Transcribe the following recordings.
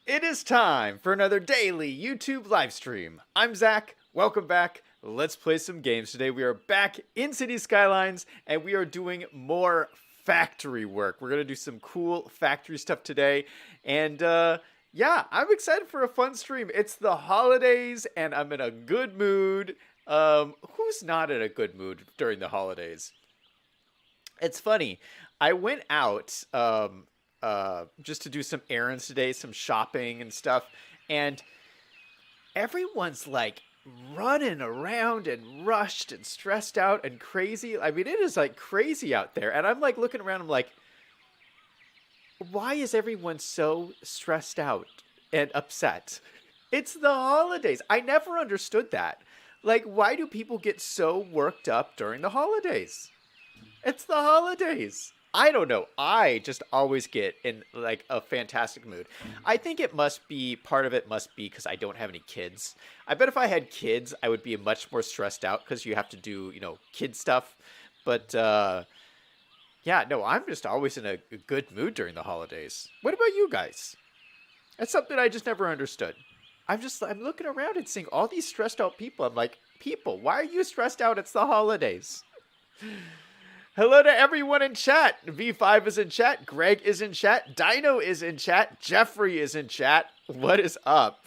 It is time for another daily YouTube live stream. I'm Zach. Welcome back. Let's play some games. Today we are back in City Skylines and we are doing more factory work. We're going to do some cool factory stuff today. And yeah, I'm excited for a fun stream. It's the holidays and I'm in a good mood. Who's not in a good mood during the holidays? It's funny. I went out just to do some errands today, some shopping and stuff, and everyone's like running around and rushed and stressed out and crazy. I mean, it is like crazy out there. And I'm like looking around, I'm like, why is everyone so stressed out and upset? It's the holidays. I never understood that. Like, why do people get so worked up during the holidays? It's the holidays. I don't know. I just always get in like a fantastic mood. I think it must be, part of it must be because I don't have any kids. I bet if I had kids, I would be much more stressed out because you have to do, kid stuff. But yeah, no, I'm just always in a good mood during the holidays. What about you guys? That's something I just never understood. I'm looking around and seeing all these stressed out people. I'm like, people, why are you stressed out? It's the holidays. Hello to everyone in chat. V5 is in chat. Greg is in chat. Dino is in chat. Jeffrey is in chat. What is up?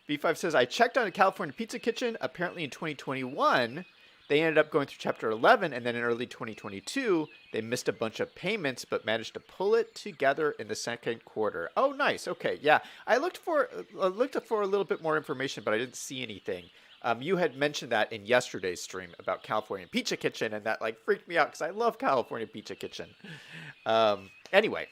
V5 says, I checked on a California Pizza Kitchen. Apparently in 2021, they ended up going through Chapter 11. And then in early 2022, they missed a bunch of payments, but managed to pull it together in the second quarter. Oh, nice. Okay, yeah. I looked for a little bit more information, but I didn't see anything. You had mentioned that in yesterday's stream about California Pizza Kitchen, and that like freaked me out because I love California Pizza Kitchen. Anyway,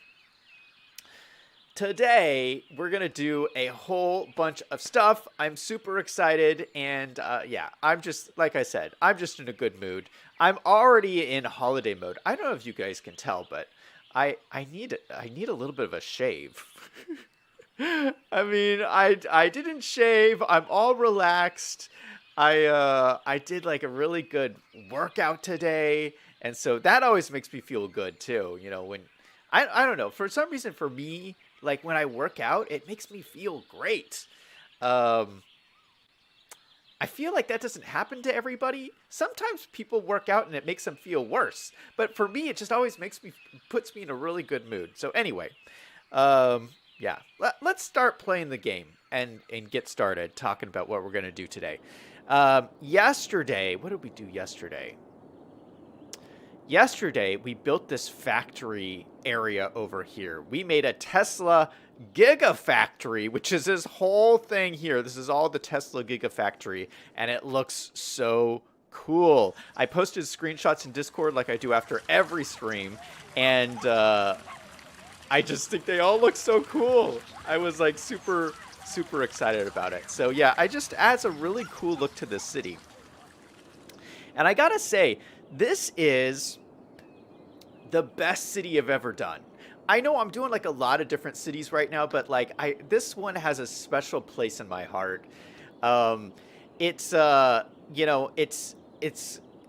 today we're gonna do a whole bunch of stuff. I'm super excited, and yeah, I'm just like I said, I'm just in a good mood. I'm already in holiday mode. I don't know if you guys can tell, but I need a little bit of a shave. I mean, I didn't shave. I'm all relaxed. I did like a really good workout today, and so that always makes me feel good too. When I don't know, for some reason for me, like when I work out, it makes me feel great. I feel like that doesn't happen to everybody. Sometimes people work out and it makes them feel worse, but for me, it just always puts me in a really good mood. So anyway, yeah, let's start playing the game and get started talking about what we're going to do today. Yesterday, what did we do yesterday? Yesterday, we built this factory area over here. We made a Tesla Gigafactory, which is this whole thing here. This is all the Tesla Gigafactory, and it looks so cool. I posted screenshots in Discord like I do after every stream, and I just think they all look so cool. I was like super excited about it. So yeah, it just adds a really cool look to this city. And I gotta say, this is the best city I've ever done. I know I'm doing like a lot of different cities right now, but like this one has a special place in my heart. It's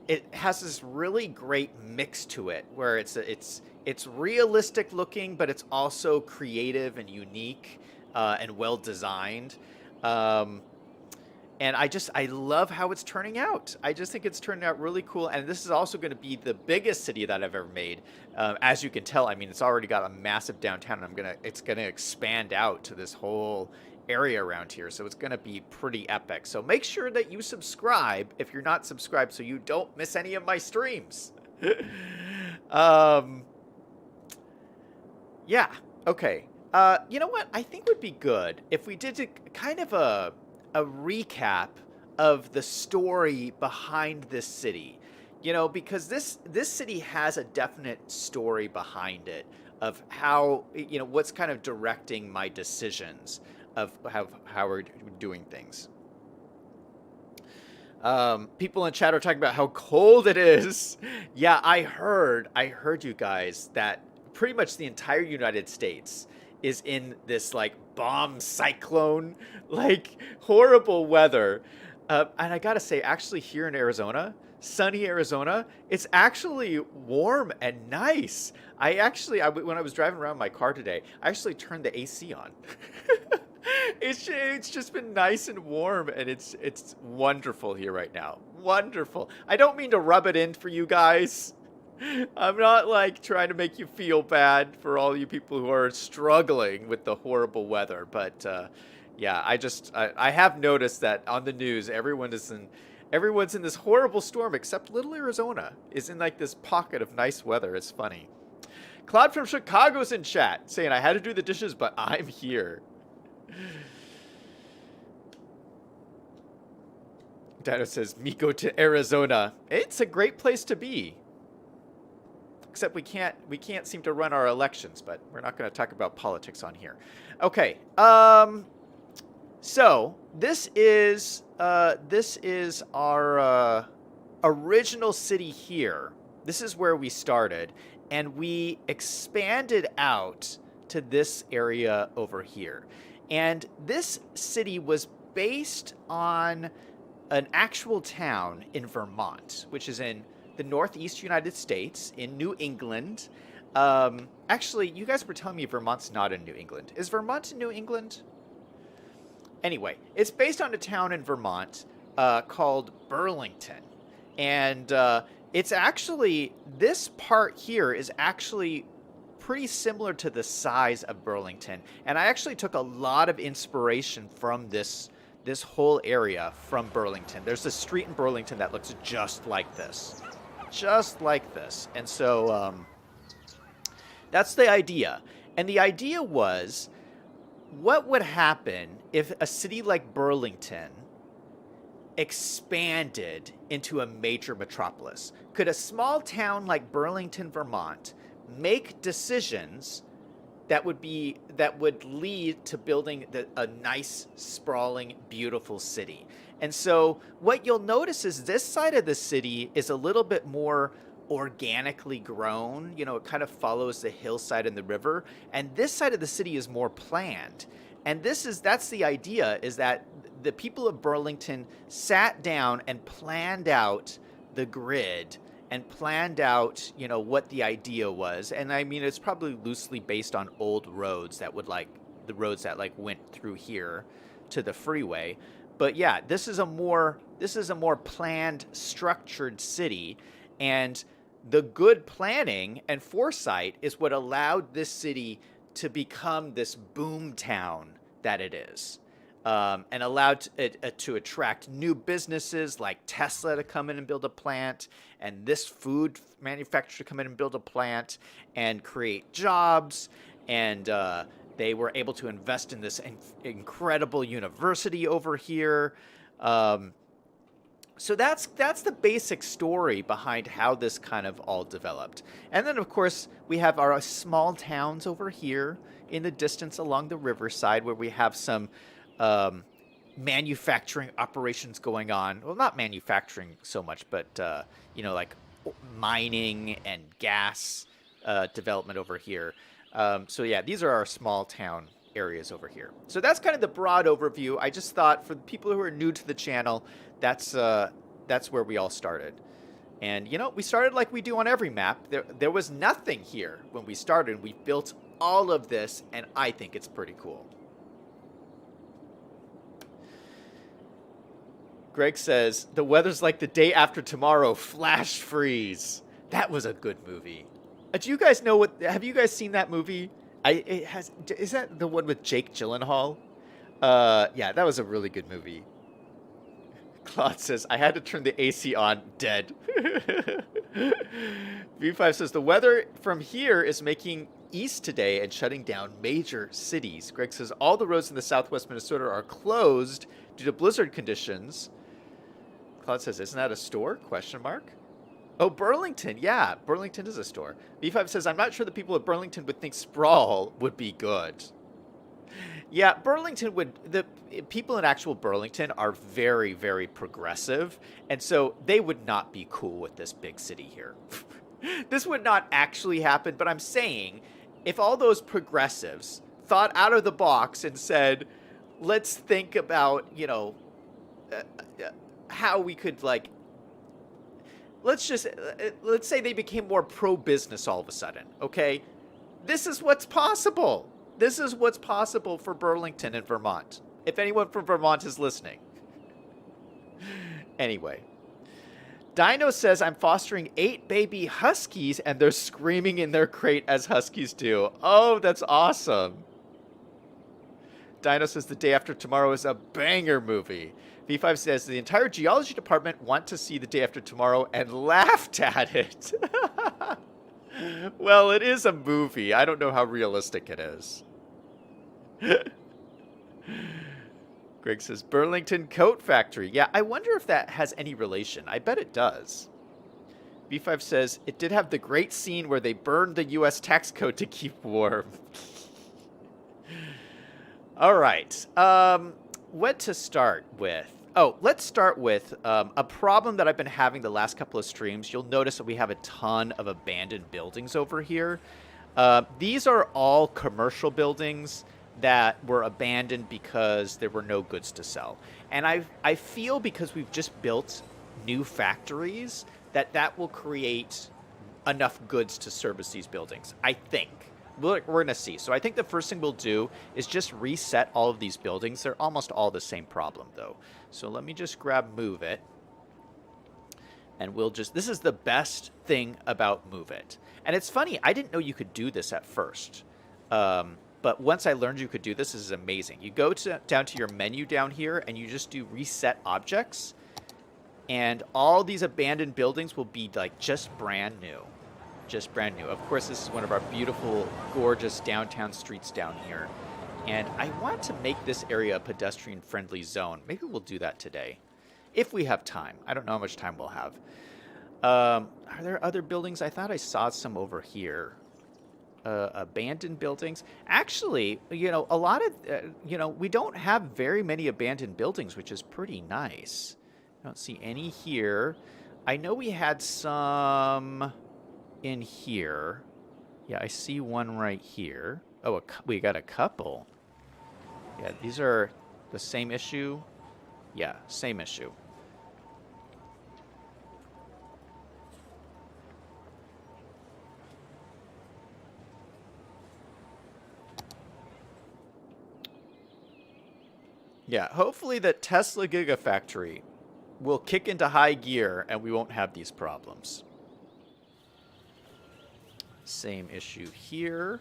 it has this really great mix to it where it's realistic looking, but it's also creative and unique and well designed. And I love how it's turning out. I just think it's turning out really cool. And this is also going to be the biggest city that I've ever made. As you can tell, I mean, it's already got a massive downtown. And it's going to expand out to this whole area around here. So it's going to be pretty epic. So make sure that you subscribe if you're not subscribed so you don't miss any of my streams. Yeah. Okay. You know what? I think would be good if we did kind of a recap of the story behind this city. Because this city has a definite story behind it of how, what's kind of directing my decisions of how we're doing things. People in chat are talking about how cold it is. Yeah, I heard you guys that pretty much the entire United States is in this like bomb cyclone, like horrible weather. And I gotta say, actually here in Arizona, sunny Arizona, it's actually warm and nice. When I was driving around my car today, I actually turned the AC on. It's just been nice and warm, and it's wonderful here right now. Wonderful. I don't mean to rub it in for you guys. I'm not like trying to make you feel bad for all you people who are struggling with the horrible weather, but yeah, I have noticed that on the news everyone's in this horrible storm except little Arizona is in like this pocket of nice weather. It's funny. Claude from Chicago's in chat saying I had to do the dishes, but I'm here. Dino says, Miko to Arizona. It's a great place to be. Except we can't seem to run our elections, but we're not going to talk about politics on here. Okay. So this is our original city here. This is where we started, and we expanded out to this area over here. And this city was based on an actual town in Vermont, which is in the Northeast United States, in New England. Actually, you guys were telling me Vermont's not in New England. Is Vermont in New England? Anyway, it's based on a town in Vermont called Burlington. And it's actually, this part here is actually pretty similar to the size of Burlington. And I actually took a lot of inspiration from this whole area from Burlington. There's a street in Burlington that looks just like this. Just like this. And so that's the idea. And the idea was, what would happen if a city like Burlington expanded into a major metropolis? Could a small town like Burlington, Vermont, make decisions that would lead to building a nice, sprawling, beautiful city? And so what you'll notice is this side of the city is a little bit more organically grown. You know, it kind of follows the hillside and the river. And this side of the city is more planned. And that's the idea, is that the people of Burlington sat down and planned out the grid and planned out, you know, what the idea was. And I mean, it's probably loosely based on old roads that the roads that went through here to the freeway. But yeah, this is a more planned, structured city. And the good planning and foresight is what allowed this city to become this boom town that it is. And allowed it to attract new businesses like Tesla to come in and build a plant, and this food manufacturer to come in and build a plant and create jobs. And they were able to invest in this incredible university over here. So that's the basic story behind how this kind of all developed. And then, of course, we have our small towns over here in the distance along the riverside, where we have some manufacturing operations going on. Well, not manufacturing so much, but you know, like mining and gas development over here. So yeah, these are our small town areas over here. So that's kind of the broad overview. I just thought for the people who are new to the channel, that's where we all started. And you know, we started like we do on every map. There was nothing here when we started. We built all of this, and I think it's pretty cool. Greg says, the weather's like the day after tomorrow, flash freeze. That was a good movie. Do you guys know have you guys seen that movie? Is that the one with Jake Gyllenhaal? Yeah, that was a really good movie. Claude says, I had to turn the AC on, dead. V5 says, the weather from here is making east today and shutting down major cities. Greg says, all the roads in the southwest Minnesota are closed due to blizzard conditions. Claude says, isn't that a store? Question mark. Oh, Burlington. Yeah, Burlington is a store. V5 says, I'm not sure the people of Burlington would think sprawl would be good. Yeah, the people in actual Burlington are very, very progressive. And so they would not be cool with this big city here. This would not actually happen. But I'm saying, if all those progressives thought out of the box and said, let's think about, you know, how we could let's say they became more pro-business all of a sudden, okay? This is what's possible. This is what's possible for Burlington and Vermont. If anyone from Vermont is listening. Anyway. Dino says, I'm fostering 8 baby huskies and they're screaming in their crate as huskies do. Oh, that's awesome. Dino says, The Day After Tomorrow is a banger movie. V5 says, the entire geology department want to see The Day After Tomorrow and laughed at it. Well, it is a movie. I don't know how realistic it is. Greg says, Burlington Coat Factory. Yeah, I wonder if that has any relation. I bet it does. B5 says, it did have the great scene where they burned the U.S. tax code to keep warm. All right. What to start with? Oh, let's start with a problem that I've been having the last couple of streams. You'll notice that we have a ton of abandoned buildings over here. These are all commercial buildings that were abandoned because there were no goods to sell. And I feel because we've just built new factories that will create enough goods to service these buildings. I think. We're going to see. So I think the first thing we'll do is just reset all of these buildings. They're almost all the same problem, though. So let me just move it. And we'll just... This is the best thing about move it. And it's funny, I didn't know you could do this at first. But once I learned you could do this, this is amazing. You go down to your menu down here, and you just do reset objects. And all these abandoned buildings will be like just brand new. Just brand new. Of course, this is one of our beautiful, gorgeous downtown streets down here. And I want to make this area a pedestrian-friendly zone. Maybe we'll do that today. If we have time. I don't know how much time we'll have. Are there other buildings? I thought I saw some over here. Abandoned buildings. Actually, you know, a lot of, you know, we don't have very many abandoned buildings, which is pretty nice. I don't see any here. I know we had some in here. Yeah, I see one right here. Oh, we got a couple. Yeah, these are the same issue. Yeah, same issue. Yeah, hopefully the Tesla Gigafactory will kick into high gear and we won't have these problems. Same issue here.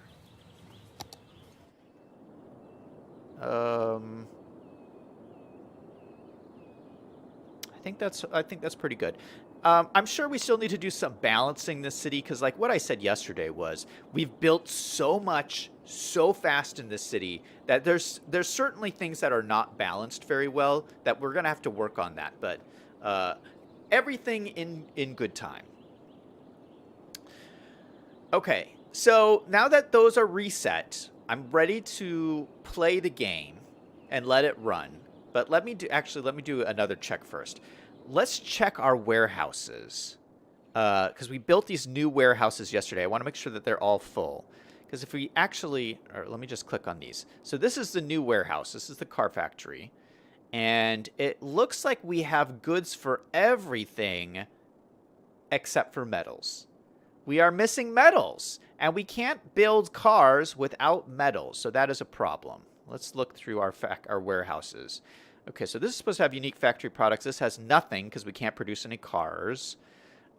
I think that's pretty good. I'm sure we still need to do some balancing this city because, like what I said yesterday, was we've built so much so fast in this city that there's certainly things that are not balanced very well that we're gonna have to work on that. But everything in good time. Okay, so now that those are reset, I'm ready to play the game and let it run. But let me do another check first. Let's check our warehouses. Because we built these new warehouses yesterday. I want to make sure that they're all full. Because if we actually... Or let me just click on these. So this is the new warehouse. This is the car factory. And it looks like we have goods for everything except for metals. We are missing metals. And we can't build cars without metals. So that is a problem. Let's look through our warehouses. Okay, so this is supposed to have unique factory products. This has nothing because we can't produce any cars.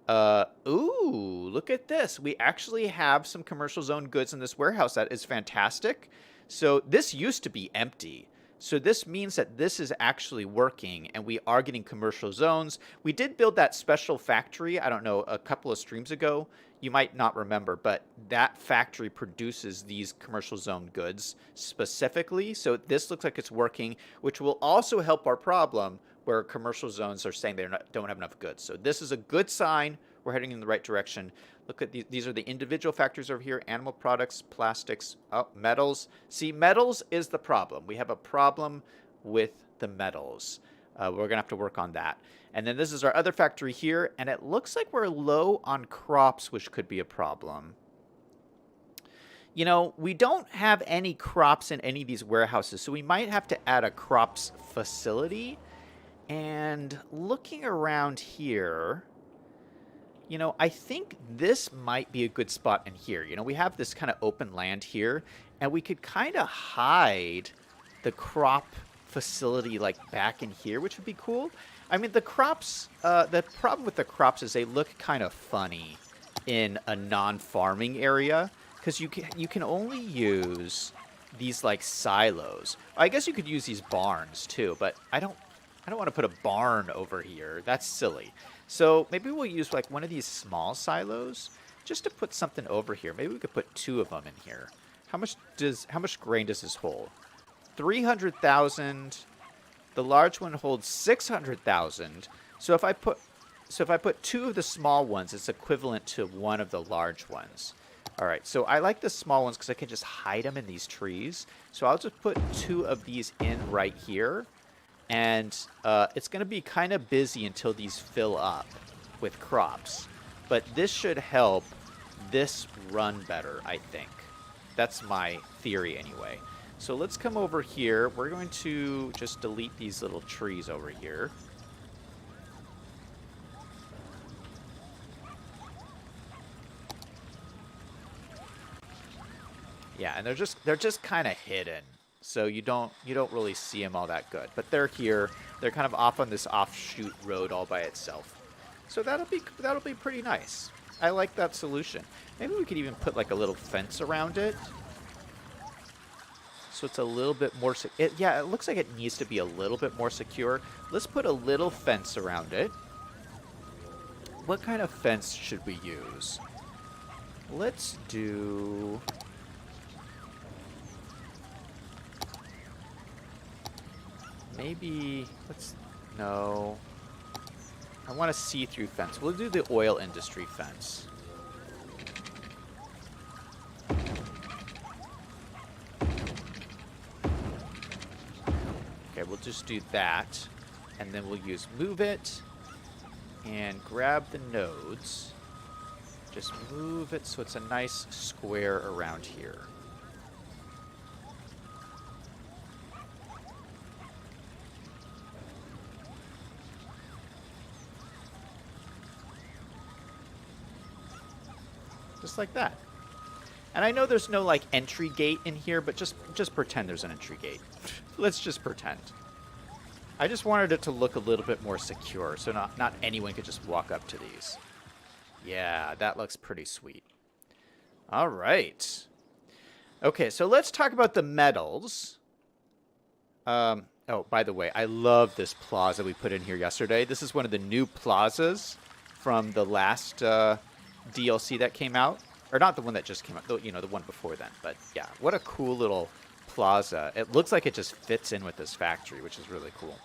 Ooh, look at this. We actually have some commercial zone goods in this warehouse. That is fantastic. So this used to be empty. So this means that this is actually working and we are getting commercial zones. We did build that special factory, I don't know, a couple of streams ago. You might not remember, but that factory produces these commercial zone goods specifically. So this looks like it's working, which will also help our problem where commercial zones are saying they don't have enough goods. So this is a good sign. We're heading in the right direction. Look at these are the individual factories over here. Animal products, plastics, metals. See, metals is the problem. We have a problem with the metals. We're going to have to work on that. And then this is our other factory here. And it looks like we're low on crops, which could be a problem. You know, we don't have any crops in any of these warehouses. So we might have to add a crops facility. And looking around here... you know, I think this might be a good spot in here. You know, we have this kind of open land here, and we could kind of hide the crop facility like back in here, which would be cool. I mean, the crops, the problem with the crops is they look kind of funny in a non-farming area because you can only use these like silos. I guess you could use these barns too, but I don't want to put a barn over here. That's silly. So maybe we'll use like one of these small silos just to put something over here. Maybe we could put 2 of them in here. How much grain does this hold? 300,000. The large one holds 600,000. So if I put 2 of the small ones, it's equivalent to 1 of the large ones. All right, so I like the small ones because I can just hide them in these trees. So I'll just put 2 of these in right here. And it's going to be kind of busy until these fill up with crops. But this should help this run better, I think. That's my theory anyway. So let's come over here. We're going to just delete these little trees over here. Yeah, and they're just kind of hidden. So you don't really see them all that good. But they're here. They're kind of off on this offshoot road all by itself. So that'll be pretty nice. I like that solution. Maybe we could even put like a little fence around it. So it's a little bit more yeah, it looks like it needs to be a little bit more secure. Let's put a little fence around it. What kind of fence should we use? Let's do... maybe, no. I want a see-through fence. We'll do the oil industry fence. Okay, we'll just do that. And then we'll use move it and grab the nodes. Just move it so it's a nice square around here. Just like that. And I know there's no like entry gate in here, but just pretend there's an entry gate. Let's just pretend. I just wanted it to look a little bit more secure, so not anyone could just walk up to these. Yeah, that looks pretty sweet. All right. Okay, so let's talk about the metals. Oh, by the way, I love this plaza we put in here yesterday. This is one of the new plazas from the last DLC that came out. Or not the one that just came out, you know, the one before then. But yeah, what a cool little plaza. It looks like it just fits in with this factory, which is really cool.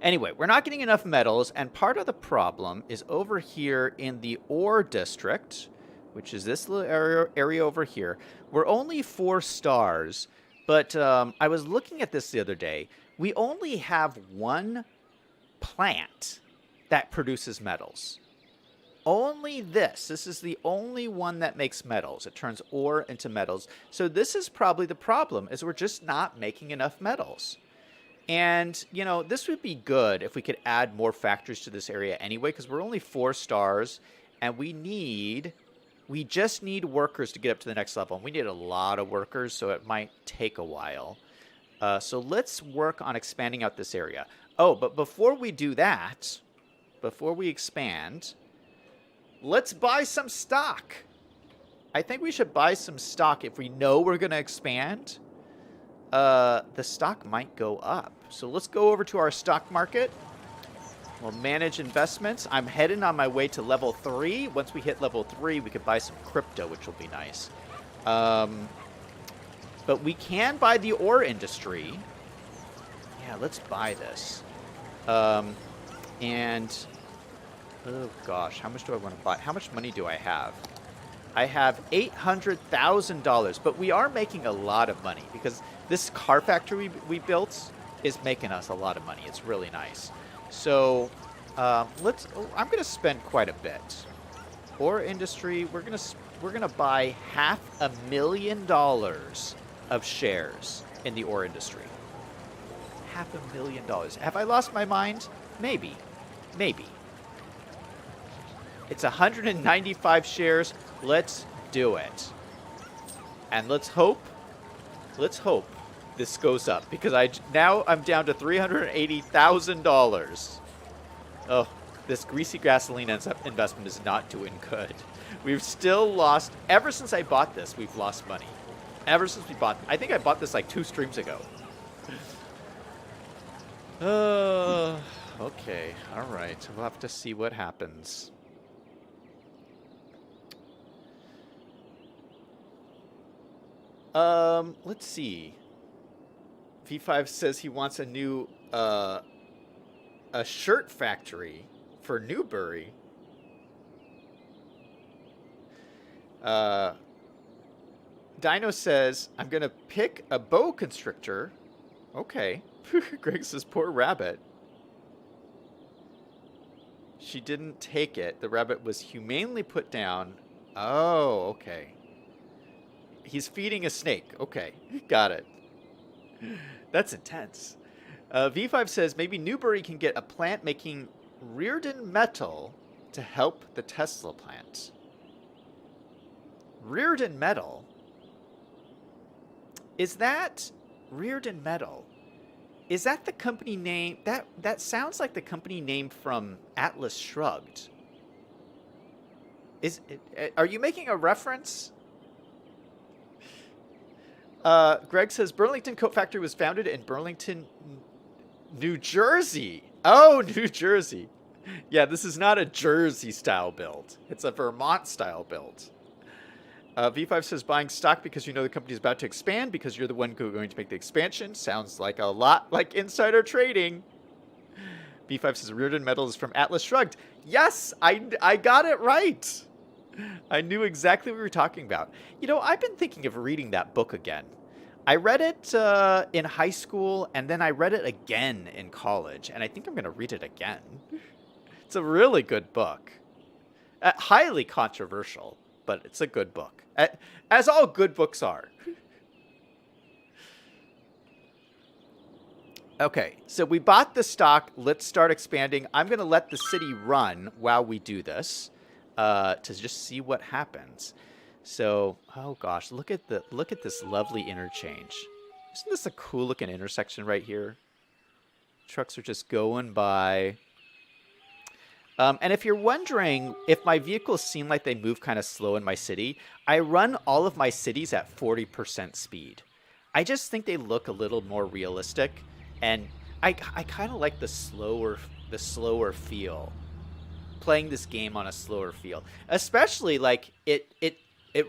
Anyway, we're not getting enough metals, and part of the problem is over here in the ore district, which is this little area over here. We're only 4 stars, but I was looking at this the other day. We only have 1 plant that produces metals. Only this. This is the only one that makes metals. It turns ore into metals. So this is probably the problem, is we're just not making enough metals. And, you know, this would be good if we could add more factories to this area anyway, because we're only 4 stars, and we just need workers to get up to the next level. And we need a lot of workers, so it might take a while. So let's work on expanding out this area. Oh, but before we do that, before we expand, let's buy some stock. I think we should buy some stock if we know we're going to expand. The stock might go up. So let's go over to our stock market. We'll manage investments. I'm heading on my way to level 3. Once we hit level 3, we could buy some crypto, which will be nice. But we can buy the ore industry. Yeah, let's buy this. And... oh gosh, how much do I want to buy? How much money do I have? I have $800,000, but we are making a lot of money because this car factory we built is making us a lot of money. It's really nice. So I'm going to spend quite a bit. Ore industry, we're going to buy $500,000 of shares in the ore industry. $500,000. Have I lost my mind? Maybe. Maybe. It's 195 shares. Let's do it. And let's hope this goes up, because now I'm down to $380,000. Oh, this greasy gasoline investment is not doing good. We've still lost, ever since I bought this, we've lost money. Ever since we bought, I think I bought this like 2 streams ago. Okay, all right. We'll have to see what happens. Let's see. V5 says he wants a new, a shirt factory for Newbury. Dino says, I'm going to pick a boa constrictor. Okay. Greg says, poor rabbit. She didn't take it. The rabbit was humanely put down. Oh, okay. He's feeding a snake. Okay, got it. That's intense. V5 says, maybe Newbury can get a plant making Reardon metal to help the Tesla plant. Reardon metal? Is that Reardon metal? Is that the company name? That sounds like the company name from Atlas Shrugged. Are you making a reference? Greg says Burlington Coat Factory was founded in Burlington, New Jersey. Oh, New Jersey. Yeah, this is not a Jersey style build. It's a Vermont style build. V5 says buying stock because you know the company is about to expand because you're the one going to make the expansion. Sounds like a lot like insider trading. V5 says Reardon Metal is from Atlas Shrugged. Yes, I got it right. I knew exactly what we were talking about. You know, I've been thinking of reading that book again. I read it in high school, and then I read it again in college, and I think I'm going to read it again. It's a really good book. Highly controversial, but it's a good book. As all good books are. Okay, so we bought the stock. Let's start expanding. I'm going to let the city run while we do this to just see what happens. So, oh gosh, look at this lovely interchange. Isn't this a cool looking intersection right here? Trucks are just going by. And if you're wondering if my vehicles seem like they move kind of slow in my city, I run all of my cities at 40% speed. I just think they look a little more realistic, and I kind of like the slower feel. Playing this game on a slower feel, especially like it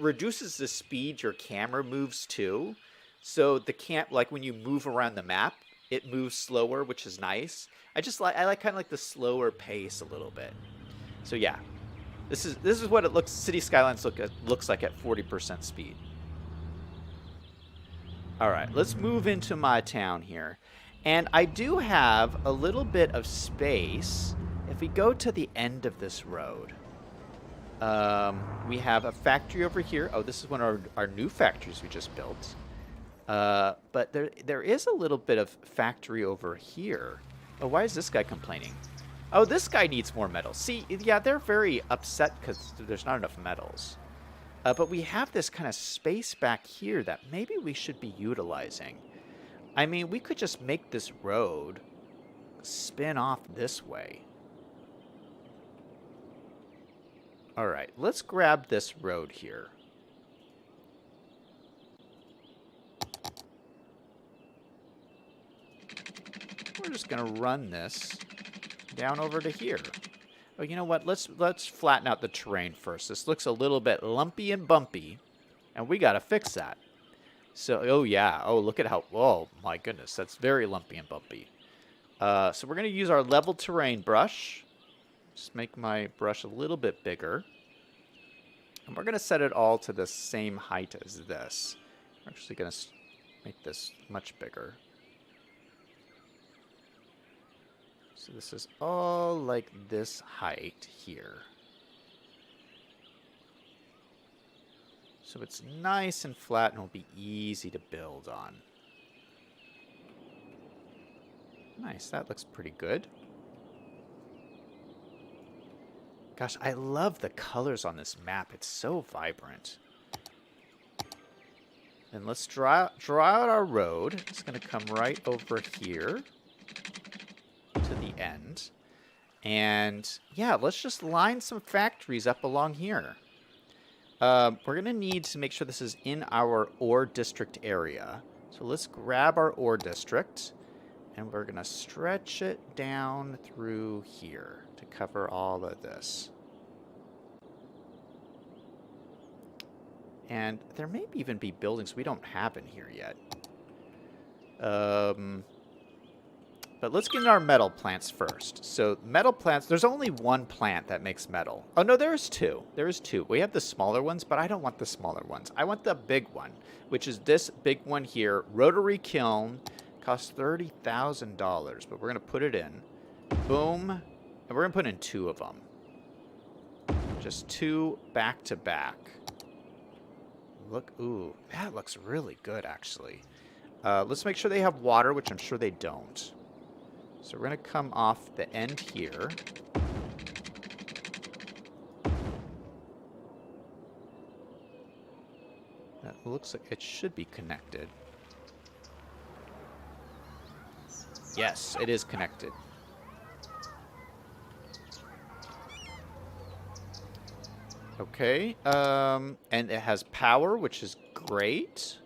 reduces the speed your camera moves too. So like when you move around the map, it moves slower, which is nice. I like kind of like the slower pace a little bit. So yeah, this is what it looks. City Skylines looks like at 40% speed. All right, let's move into my town here, and I do have a little bit of space. If we go to the end of this road, we have a factory over here. Oh, this is one of our new factories we just built. But there is a little bit of factory over here. Oh, why is this guy complaining? Oh, this guy needs more metals. See, yeah, they're very upset because there's not enough metals. But we have this kind of space back here that maybe we should be utilizing. I mean, we could just make this road spin off this way. All right, let's grab this road here. We're just gonna run this down over to here. Oh, you know what? Let's flatten out the terrain first. This looks a little bit lumpy and bumpy, and we gotta fix that. So, oh yeah. Oh, look at how. Oh my goodness, that's very lumpy and bumpy. So we're gonna use our level terrain brush. Just make my brush a little bit bigger. And we're going to set it all to the same height as this. We're actually going to make this much bigger. So this is all like this height here. So it's nice and flat and will be easy to build on. Nice, that looks pretty good. Gosh, I love the colors on this map. It's so vibrant. And let's draw out our road. It's going to come right over here to the end. And yeah, let's just line some factories up along here. We're going to need to make sure this is in our ore district area. So let's grab our ore district, and we're going to stretch it down through here to cover all of this. And there may even be buildings we don't have in here yet. But let's get in our metal plants first. So metal plants, there's only one plant that makes metal. Oh, no, there's two. There is two. We have the smaller ones, but I don't want the smaller ones. I want the big one, which is this big one here. Rotary kiln. Costs $30,000, but we're going to put it in. Boom. And we're going to put in two of them. Just two back to back. Look, ooh, that looks really good, actually. Let's make sure they have water, which I'm sure they don't. So we're going to come off the end here. That looks like it should be connected. Yes, it is connected. Okay, and it has power, which is great.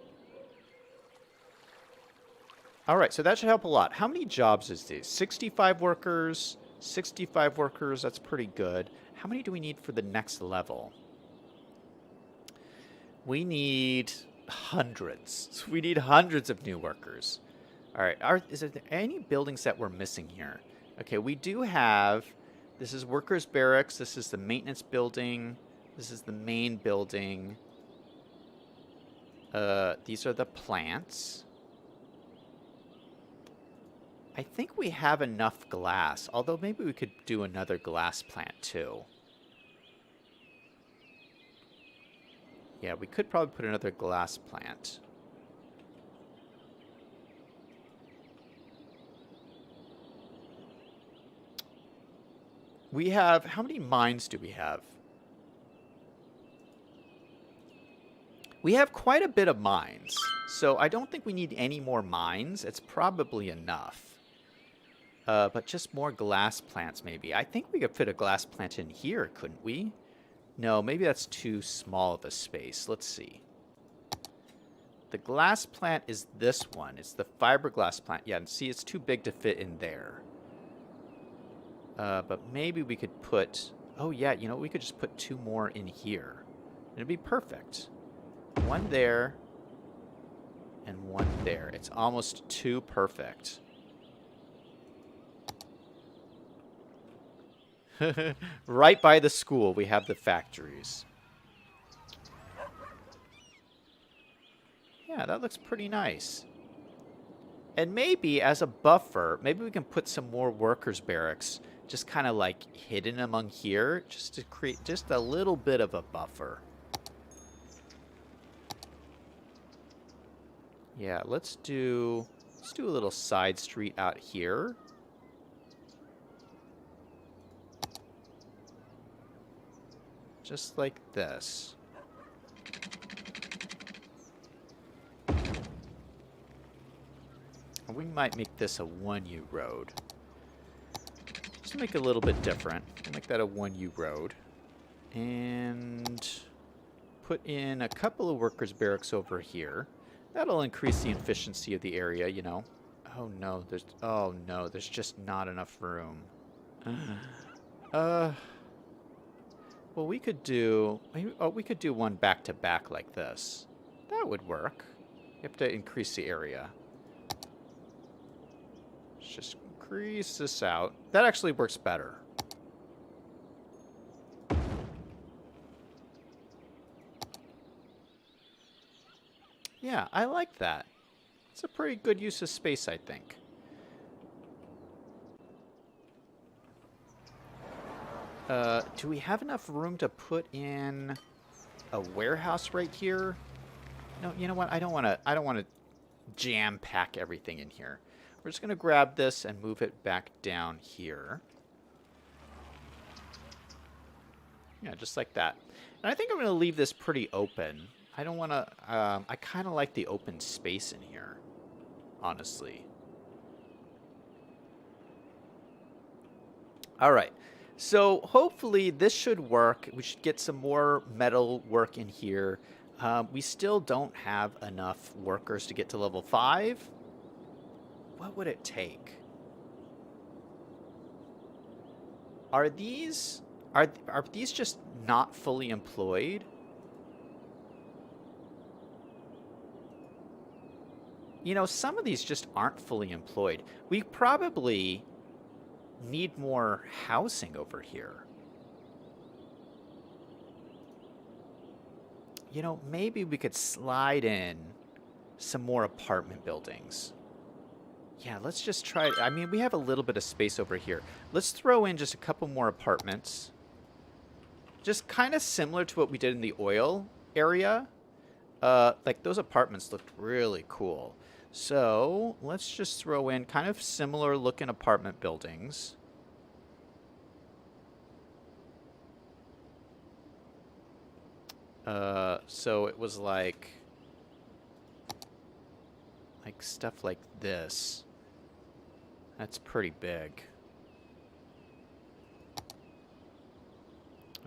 All right, so that should help a lot. How many jobs is this? 65 workers, 65 workers, that's pretty good. How many do we need for the next level? We need hundreds. We need hundreds of new workers. All right, is there any buildings that we're missing here? Okay, we do have, this is workers' barracks, this is the maintenance building, this is the main building. These are the plants. I think we have enough glass, although maybe we could do another glass plant too. Yeah, we could probably put another glass plant. We have, how many mines do we have? We have quite a bit of mines, so I don't think we need any more mines. It's probably enough. But just more glass plants, maybe. I think we could fit a glass plant in here, couldn't we? No, maybe that's too small of a space. Let's see. The glass plant is this one. It's the fiberglass plant. Yeah, and see, it's too big to fit in there. But maybe we could put... Oh, yeah, you know, we could just put two more in here. It'd be perfect. One there, and one there. It's almost too perfect. Right by the school, we have the factories. Yeah, that looks pretty nice. And maybe, as a buffer, maybe we can put some more workers' barracks just kind of like hidden among here, just to create just a little bit of a buffer. Yeah, let's do a little side street out here. Just like this. And we might make this a 1U road. Just make it a little bit different. We'll make that a 1U road. And put in a couple of workers' barracks over here. That'll increase the efficiency of the area, you know. Oh no, there's just not enough room. Well, we could do one back to back like this. That would work. You have to increase the area. Let's just increase this out. That actually works better. Yeah, I like that. It's a pretty good use of space, I think. Do we have enough room to put in a warehouse right here? No, you know what? I don't want to jam pack everything in here. We're just going to grab this and move it back down here. Yeah, just like that. And I think I'm going to leave this pretty open. I don't want to... I kind of like the open space in here, honestly. All right. So hopefully this should work. We should get some more metal work in here. We still don't have enough workers to get to level 5. What would it take? Are these just not fully employed? You know, some of these just aren't fully employed. We probably need more housing over here. You know, maybe we could slide in some more apartment buildings. Yeah, let's just try. I mean, we have a little bit of space over here. Let's throw in just a couple more apartments. Just kind of similar to what we did in the oil area. Like, those apartments looked really cool. So, let's just throw in kind of similar looking apartment buildings. So it was like stuff like this. That's pretty big.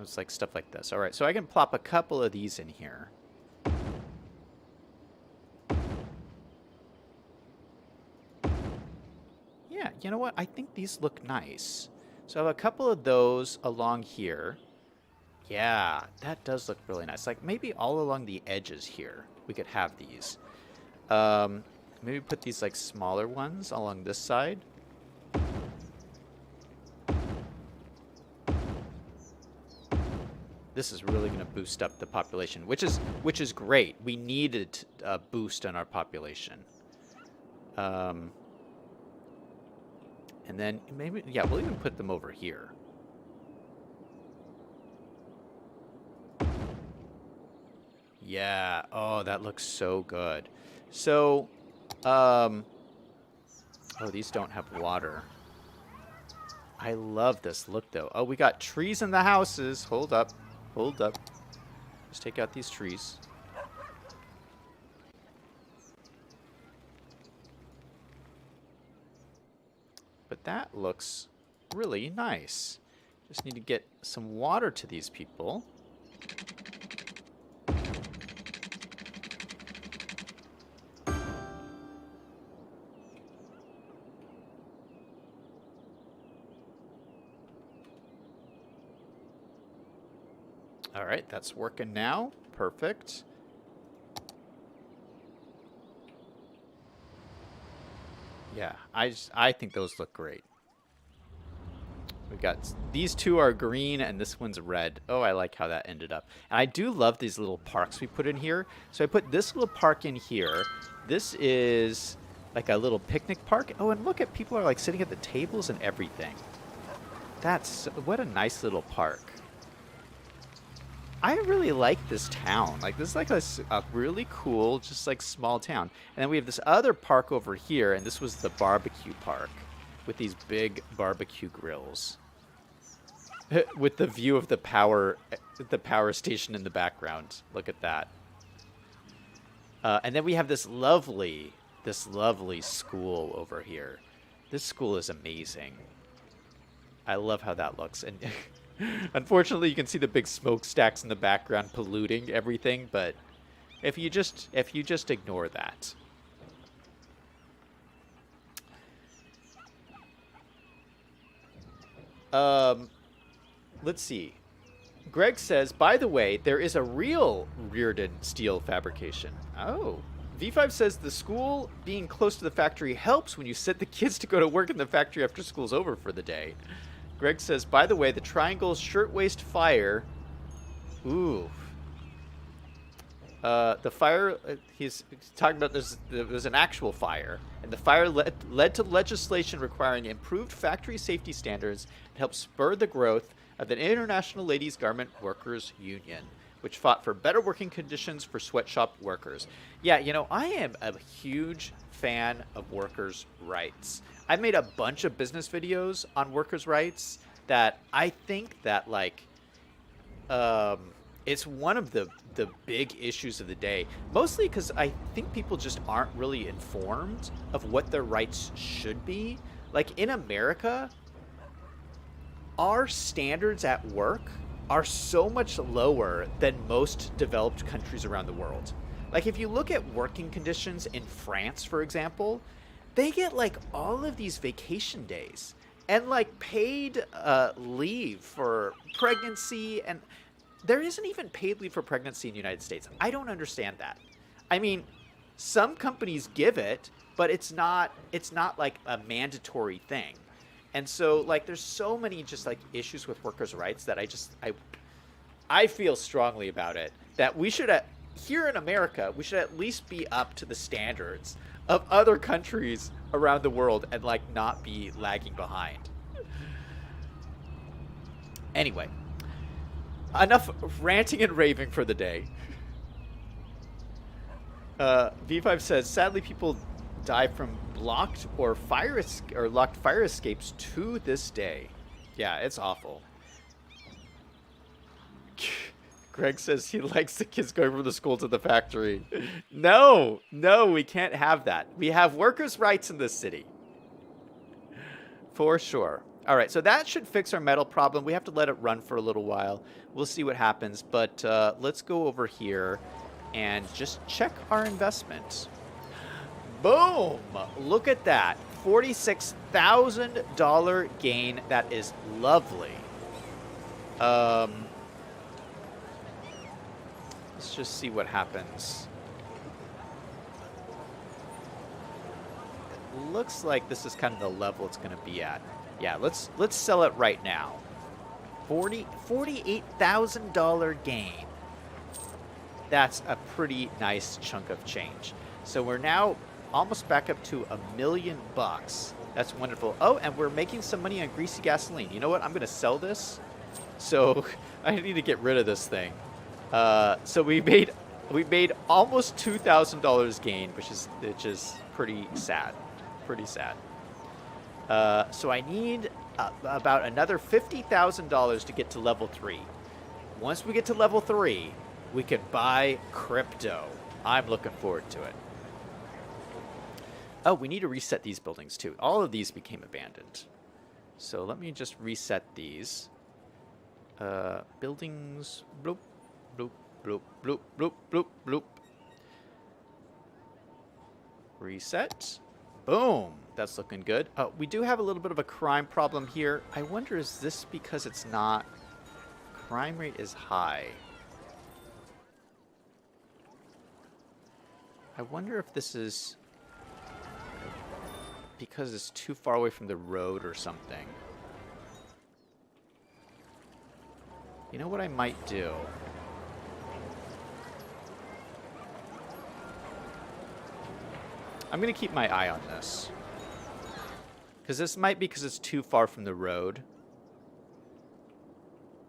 It's like stuff like this. All right, so I can plop a couple of these in here. Yeah, you know what? I think these look nice. So I have a couple of those along here. Yeah, that does look really nice. Like, maybe all along the edges here, we could have these. Maybe put these, like, smaller ones along this side. This is really going to boost up the population, which is great. We needed a boost on our population. And then maybe, yeah, we'll even put them over here. Yeah. Oh, that looks so good. So, oh, these don't have water. I love this look, though. Oh, we got trees in the houses. Hold up. Hold up. Let's take out these trees. But that looks really nice. Just need to get some water to these people. All right, that's working now. Perfect. Yeah, I think those look great. We got these two are green and this one's red. Oh, I like how that ended up. And I do love these little parks we put in here. So I put this little park in here. This is like a little picnic park. Oh, and look at people are like sitting at the tables and everything. That's what a nice little park. I really like this town. Like, this is like a really cool, just like small town. And then we have this other park over here, and this was the barbecue park with these big barbecue grills. With the view of the power station in the background. Look at that. And then we have this lovely school over here. This school is amazing. I love how that looks. And unfortunately, you can see the big smokestacks in the background polluting everything, but if you just ignore that. Let's see. Greg says, by the way, there is a real Reardon steel fabrication. Oh. V5 says the school being close to the factory helps when you send the kids to go to work in the factory after school's over for the day. Greg says, by the way, the triangle's shirtwaist fire. Ooh. The fire, he's talking about there's an actual fire. And the fire led to legislation requiring improved factory safety standards and helped spur the growth of the International Ladies Garment Workers Union, which fought for better working conditions for sweatshop workers. Yeah, you know, I am a huge fan of workers' rights. I've made a bunch of business videos on workers' rights that I think that, like, it's one of the big issues of the day, mostly because I think people just aren't really informed of what their rights should be. Like in America, our standards at work are so much lower than most developed countries around the world. Like if you look at working conditions in France, for example, they get like all of these vacation days and like paid leave for pregnancy, and there isn't even paid leave for pregnancy in the United States. I don't understand that. I mean, some companies give it, but it's not like a mandatory thing. And so like there's so many just like issues with workers' rights that I feel strongly about it, that we should here in America, we should at least be up to the standards of other countries around the world and like not be lagging behind. Anyway, enough ranting and raving for the day. V5 says, sadly, people die from blocked or locked fire escapes to this day. Yeah, it's awful. Greg says he likes the kids going from the school to the factory. No, we can't have that. We have workers' rights in this city. For sure. All right, so that should fix our metal problem. We have to let it run for a little while. We'll see what happens, but let's go over here and just check our investment. Boom! Look at that. $46,000 gain. That is lovely. Let's just see what happens. It looks like this is kind of the level it's going to be at. Yeah, let's sell it right now. $48,000 gain. That's a pretty nice chunk of change. So we're now almost back up to $1 million. That's wonderful. Oh, and we're making some money on greasy gasoline. You know what? I'm going to sell this. So I need to get rid of this thing. So we made almost $2,000 gain, which is pretty sad. Pretty sad. So I need about another $50,000 to get to level 3. Once we get to level 3, we can buy crypto. I'm looking forward to it. Oh, we need to reset these buildings too. All of these became abandoned. So let me just reset these. Buildings, bloop, bloop, bloop, bloop, bloop, bloop, bloop. Reset. Boom. That's looking good. We do have a little bit of a crime problem here. I wonder, is this because it's not... Crime rate is high. I wonder if this is because it's too far away from the road or something. You know what I might do? I'm going to keep my eye on this. Because this might be because it's too far from the road.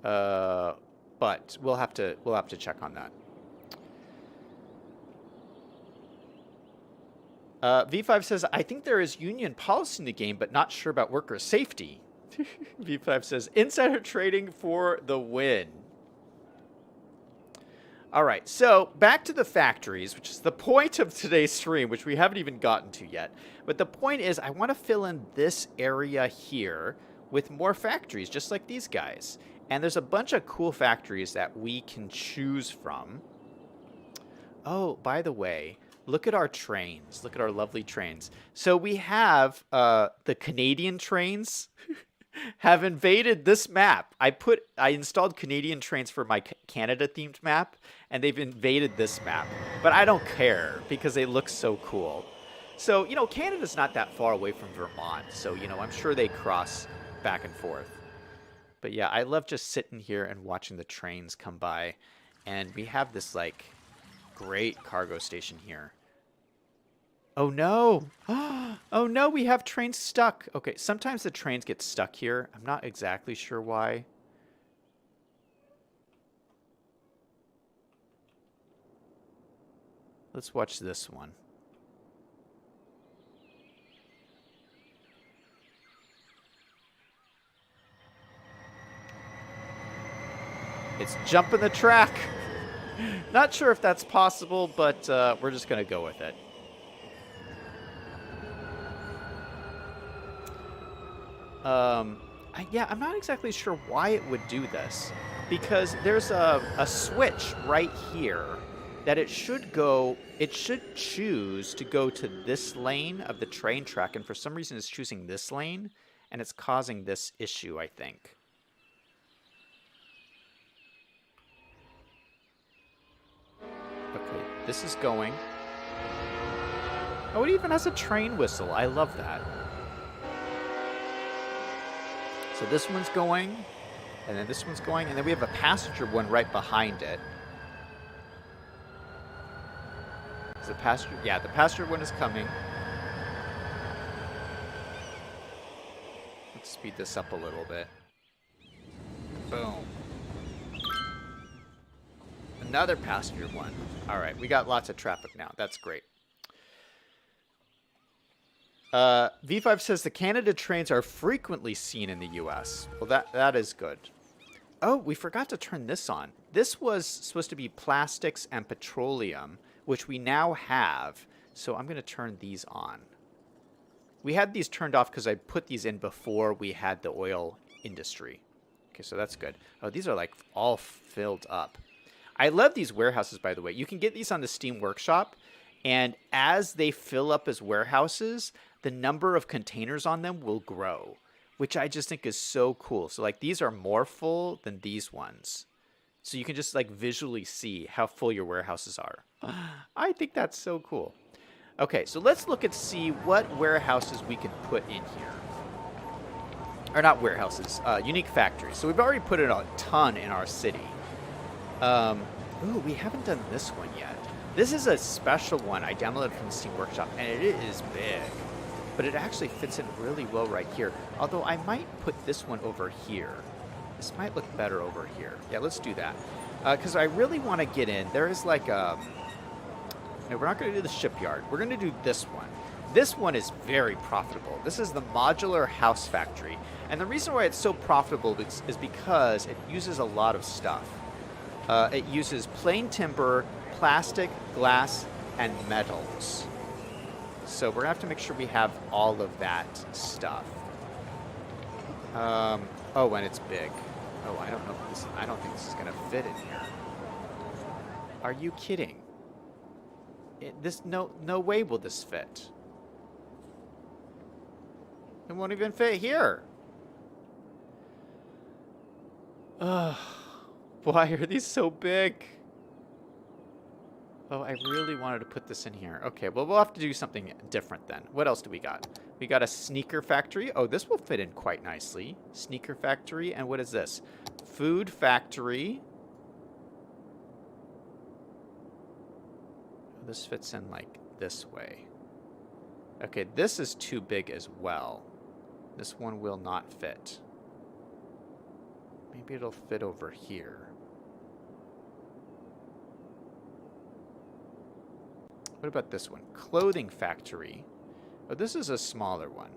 But we'll have to check on that. V5 says, I think there is union policy in the game, but not sure about worker safety. V5 says, insider trading for the win. All right, so back to the factories, which is the point of today's stream, which we haven't even gotten to yet. But the point is, I want to fill in this area here with more factories, just like these guys. And there's a bunch of cool factories that we can choose from. Oh, by the way, look at our trains. Look at our lovely trains. So we have the Canadian trains have invaded this map. I installed Canadian trains for my Canada-themed map, and they've invaded this map. But I don't care because they look so cool. So, you know, Canada's not that far away from Vermont. So, you know, I'm sure they cross back and forth. But yeah, I love just sitting here and watching the trains come by. And we have this, like, great cargo station here. Oh, no. Oh, no, we have trains stuck. Okay, sometimes the trains get stuck here. I'm not exactly sure why. Let's watch this one. It's jumping the track. Not sure if that's possible, but we're just going to go with it. Yeah, I'm not exactly sure why it would do this, because there's a switch right here that it should choose to go to this lane of the train track, and for some reason it's choosing this lane, and it's causing this issue, I think. Okay, this is going. Oh, it even has a train whistle. I love that. So this one's going, and then this one's going, and then we have a passenger one right behind it. Is the passenger? Yeah, the passenger one is coming. Let's speed this up a little bit. Boom. Another passenger one. All right, we got lots of traffic now. That's great. V5 says the Canada trains are frequently seen in the U.S. Well, that is good. Oh, we forgot to turn this on. This was supposed to be plastics and petroleum, which we now have. So I'm going to turn these on. We had these turned off because I put these in before we had the oil industry. Okay, so that's good. Oh, these are like all filled up. I love these warehouses, by the way. You can get these on the Steam Workshop, and as they fill up as warehouses, the number of containers on them will grow, which I just think is so cool. So like these are more full than these ones. So you can just like visually see how full your warehouses are. I think that's so cool. Okay, so let's look and see what warehouses we can put in here. Or not warehouses, unique factories. So we've already put in a ton in our city. Ooh, we haven't done this one yet. This is a special one I downloaded from the Steam Workshop, and it is big. But it actually fits in really well right here. Although I might put this one over here. This might look better over here. Yeah, let's do that. Because I really want to get in. There is like a... No, we're not going to do the shipyard. We're going to do this one. This one is very profitable. This is the modular house factory. And the reason why it's so profitable is because it uses a lot of stuff. It uses plain timber, plastic, glass, and metals. So we're going to have to make sure we have all of that stuff. Oh, and it's big. Oh, I don't know if this... I don't think this is going to fit in here. Are you kidding? No way will this fit. It won't even fit here. Ugh. Why are these so big? Oh, I really wanted to put this in here. Okay, well, we'll have to do something different then. What else do we got? We got a sneaker factory. Oh, this will fit in quite nicely. Sneaker factory. And what is this? Food factory. This fits in like this way. Okay, this is too big as well. This one will not fit. Maybe it'll fit over here. What about this one? Clothing factory. Oh, this is a smaller one.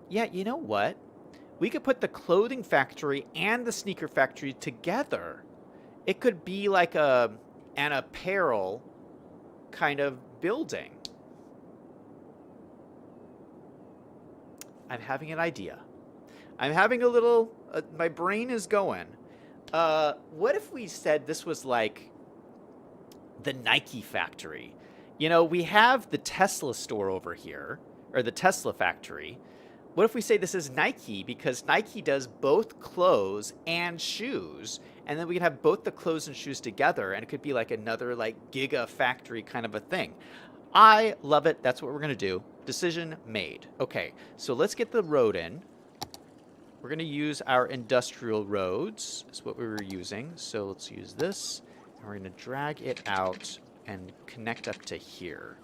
Yeah, you know what? We could put the clothing factory and the sneaker factory together. It could be like an apparel kind of building. I'm having an idea. I'm having a little... my brain is going. What if we said this was like the Nike factory? You know, we have the Tesla store over here, or the Tesla factory. What if we say this is Nike, because Nike does both clothes and shoes, and then we can have both the clothes and shoes together, and it could be like another like giga factory kind of a thing. I love it. That's what we're going to do. Decision made. Okay, so let's get the road in. We're going to use our industrial roads. That's what we were using. So let's use this, and we're going to drag it out and connect up to here.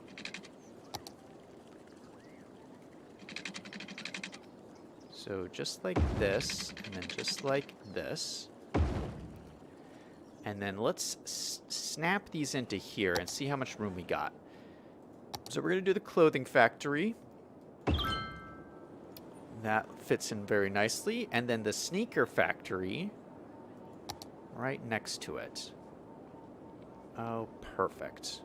So just like this, and then just like this. And then let's snap these into here and see how much room we got. So we're going to do the clothing factory. That fits in very nicely. And then the sneaker factory. right next to it. Oh, perfect.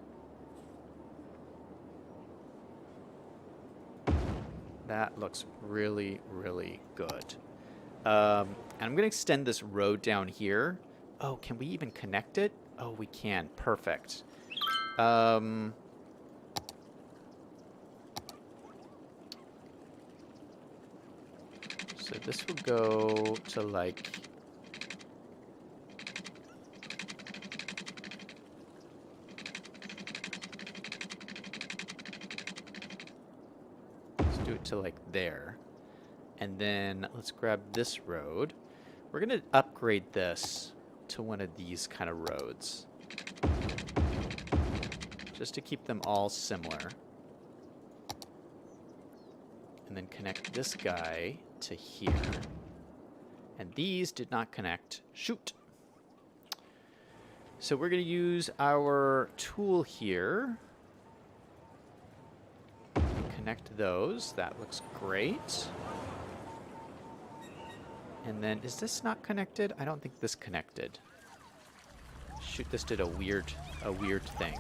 That looks really, really good. And I'm going to extend this road down here. Oh, can we even connect it? Oh, we can. Perfect. So this will go to like... Let's do it to like there. And then let's grab this road. We're going to upgrade this to one of these kind of roads, just to keep them all similar. And then connect this guy to here. And these did not connect. Shoot. So we're going to use our tool here. Connect those. That looks great. And then, is this not connected? I don't think this connected. Shoot, this did a weird thing.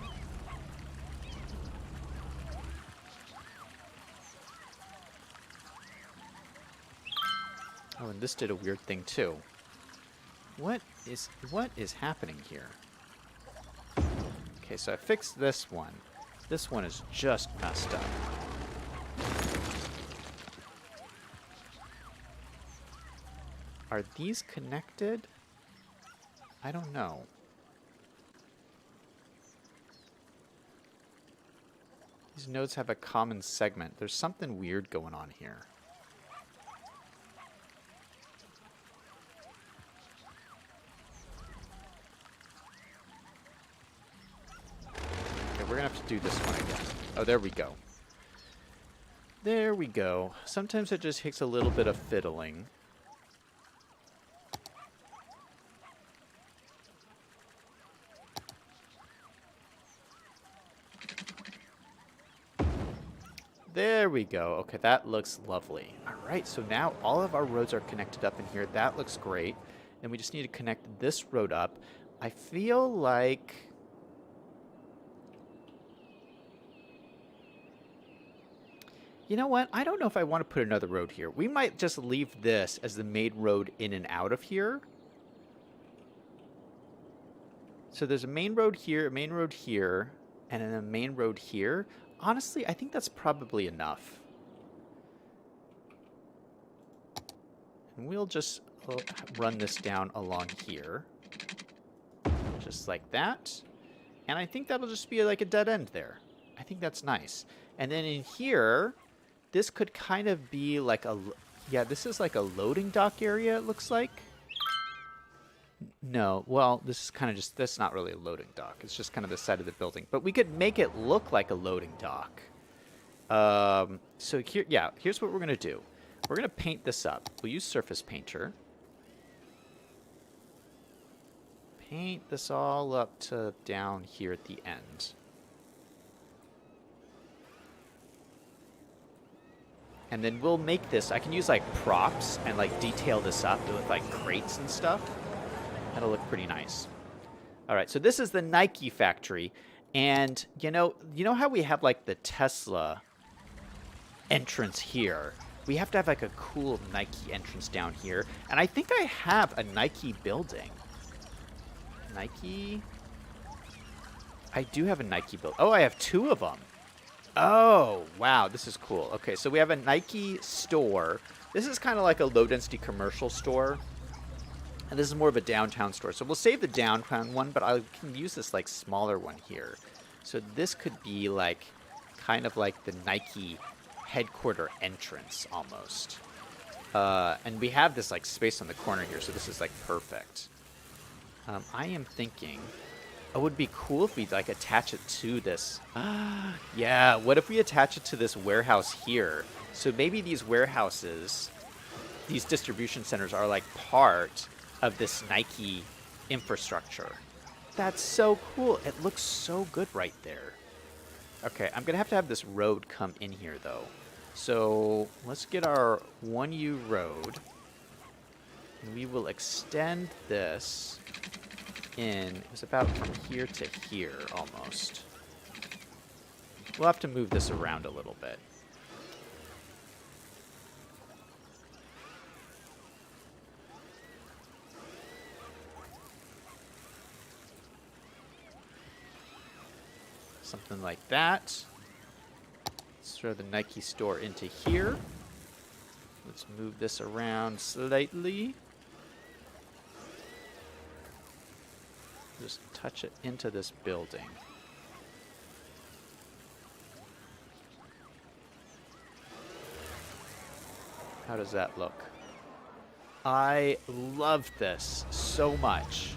Oh, and this did a weird thing too. What is happening here? Okay, so I fixed this one. This one is just messed up. Are these connected? I don't know. These nodes have a common segment. There's something weird going on here. Okay, we're gonna have to do this one again. Oh, there we go. There we go. Sometimes it just takes a little bit of fiddling. There we go. Okay, that looks lovely. All right, so now all of our roads are connected up in here. That looks great. And we just need to connect this road up. I feel like... You know what? I don't know if I want to put another road here. We might just leave this as the main road in and out of here. So there's a main road here, a main road here, and then a main road here. Honestly, I think that's probably enough. And we'll just run this down along here. Just like that. And I think that'll just be like a dead end there. I think that's nice. And then in here, this could kind of be like a... Yeah, this is like a loading dock area, it looks like. No, well, this is kind of just, that's not really a loading dock. It's just kind of the side of the building. But we could make it look like a loading dock. So here, yeah, here's what we're going to do. We're going to paint this up. We'll use Surface Painter. Paint this all up to down here at the end. And then we'll make this, I can use like props and like detail this up with like crates and stuff. That'll look pretty nice. All right, so this is the Nike factory. And you know how we have like the Tesla entrance here? We have to have like a cool Nike entrance down here. And I think I have a Nike building. Nike? I do have a Nike building. Oh, I have two of them. Oh, wow, this is cool. Okay, so we have a Nike store. This is kind of like a low-density commercial store. And this is more of a downtown store. So we'll save the downtown one, but I can use this like smaller one here. So this could be like kind of like the Nike headquarter entrance almost. And we have this like space on the corner here, so this is like perfect. I am thinking it would be cool if we like attach it to this. Yeah, what if we attach it to this warehouse here? So maybe these warehouses, these distribution centers are like part of this Nike infrastructure. That's so cool. It looks so good right there. Okay, I'm going to have this road come in here, though. So let's get our 1U road. And we will extend this in. It was about from here to here, almost. We'll have to move this around a little bit. Something like that. Let's throw the Nike store into here. Let's move this around slightly. Just touch it into this building. How does that look? I love this so much.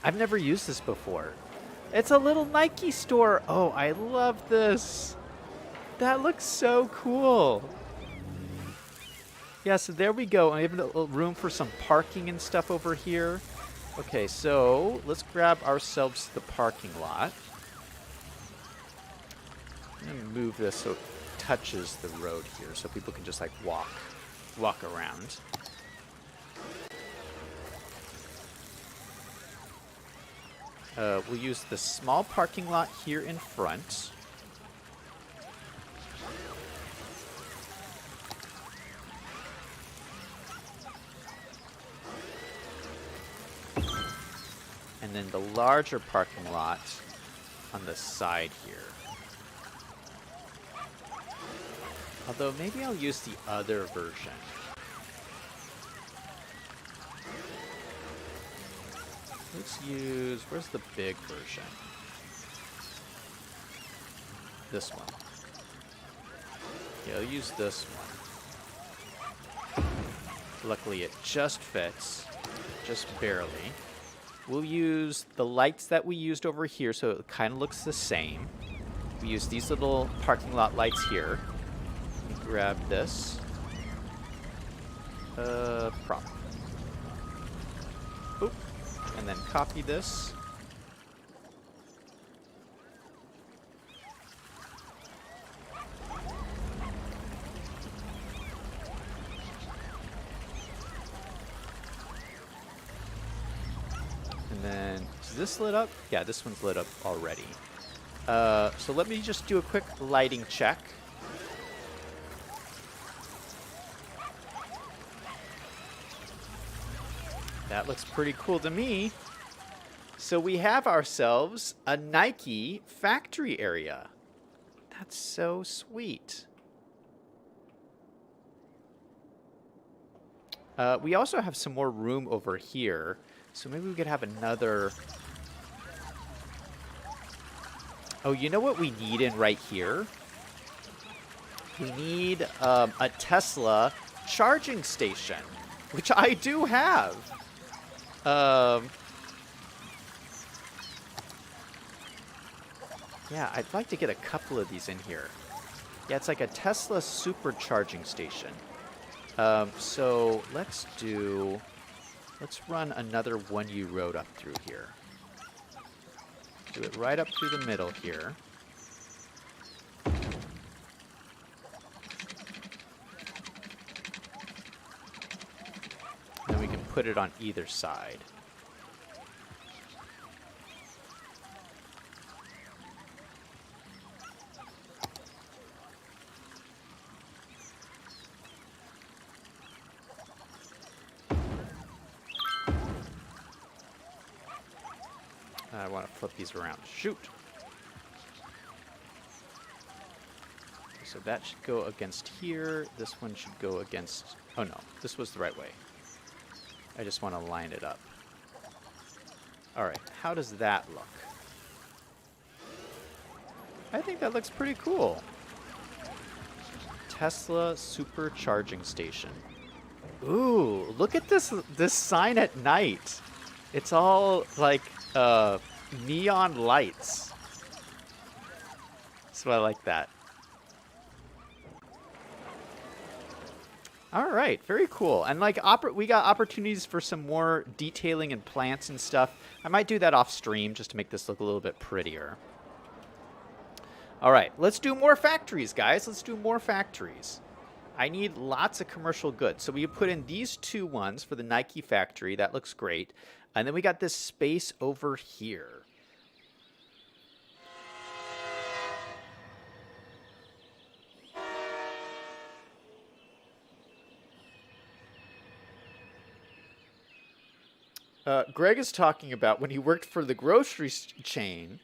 I've never used this before. It's a little Nike store. Oh, I love this. That looks so cool. Yeah, so there we go. I have a little room for some parking and stuff over here. Okay, so let's grab ourselves the parking lot. I'm gonna move this so it touches the road here, so people can just like walk around. We'll use the small parking lot here in front. And then the larger parking lot on the side here. Although maybe I'll use the other version. Let's use, where's the big version? This one. Yeah, I'll use this one. Luckily it just fits, just barely. We'll use the lights that we used over here so it kind of looks the same. We use these little parking lot lights here. Grab this. Prop. Oop. And then copy this. And then, is this lit up? Yeah, this one's lit up already. So let me just do a quick lighting check. That looks pretty cool to me. So we have ourselves a Nike factory area. That's so sweet. We also have some more room over here. So maybe we could have another... Oh, you know what we need in right here? We need a Tesla charging station, which I do have. Yeah, I'd like to get a couple of these in here. Yeah, it's like a Tesla supercharging station. So let's run another 1U road up through here. Do it right up through the middle here. Then we can put it on either side. I want to flip these around. Shoot! So that should go against here. This one should go against... Oh no, this was the right way. I just want to line it up. Alright, how does that look? I think that looks pretty cool. Tesla supercharging station. Ooh, look at this sign at night. It's all like neon lights. So I like that. All right, very cool. And like we got opportunities for some more detailing and plants and stuff. I might do that off stream just to make this look a little bit prettier. All right, let's do more factories, guys. Let's do more factories. I need lots of commercial goods. So we put in these 2 ones for the Nike factory. That looks great. And then we got this space over here. Greg is talking about when he worked for the grocery chain,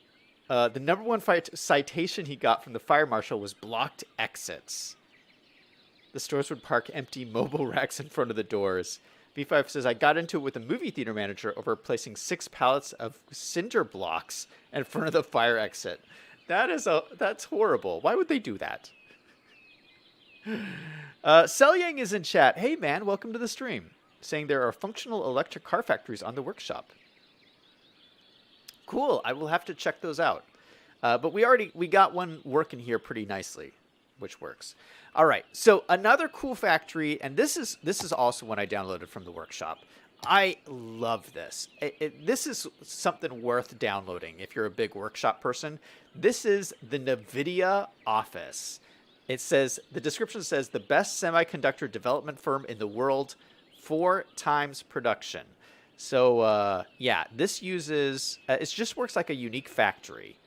the #1 citation he got from the fire marshal was blocked exits. The stores would park empty mobile racks in front of the doors. V5 says, I got into it with a movie theater manager over placing 6 pallets of cinder blocks in front of the fire exit. That's horrible. Why would they do that? Selyang is in chat. Hey, man, welcome to the stream. Saying there are functional electric car factories on the workshop. Cool. I will have to check those out. But we got one working here pretty nicely, which works. All right. So another cool factory, and this is also one I downloaded from the workshop. I love this. This is something worth downloading if you're a big workshop person. This is the NVIDIA office. It says, the description says, the best semiconductor development firm in the world, 4 times production. So, yeah, this uses, it just works like a unique factory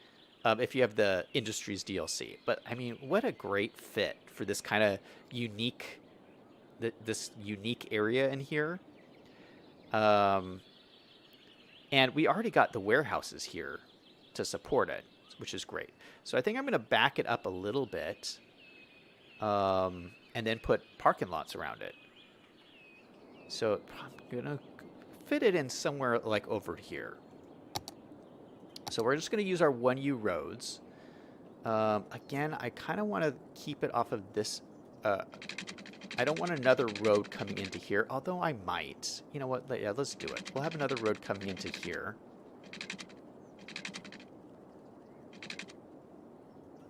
if you have the Industries DLC. But, I mean, what a great fit for this kind of unique, this unique area in here. And we already got the warehouses here to support it, which is great. So I think I'm going to back it up a little bit and then put parking lots around it. So I'm going to fit it in somewhere like over here. So we're just going to use our 1U roads. Again, I kind of want to keep it off of this. I don't want another road coming into here, although I might. You know what? Yeah, let's do it. We'll have another road coming into here.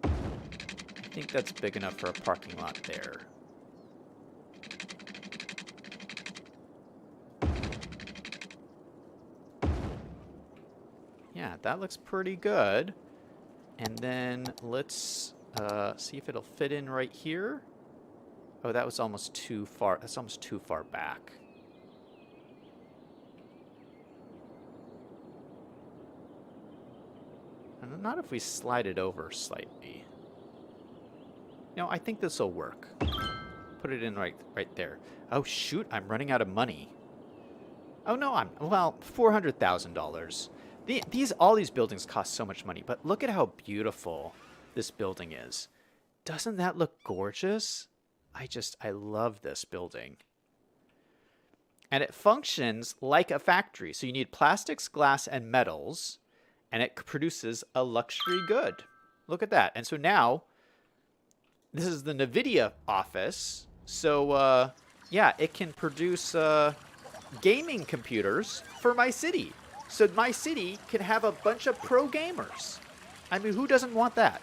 I think that's big enough for a parking lot there. Yeah, that looks pretty good. And then let's see if it'll fit in right here. Oh, that was almost too far. That's almost too far back. And not if we slide it over slightly. No, I think this will work. Put it in right there. Oh, shoot, I'm running out of money. Oh, no, well, $400,000. All these buildings cost so much money, but look at how beautiful this building is. Doesn't that look gorgeous? I love this building. And it functions like a factory. So you need plastics, glass, and metals, and it produces a luxury good. Look at that. And so now, this is the NVIDIA office. So, yeah, it can produce gaming computers for my city. So my city can have a bunch of pro gamers. I mean, who doesn't want that?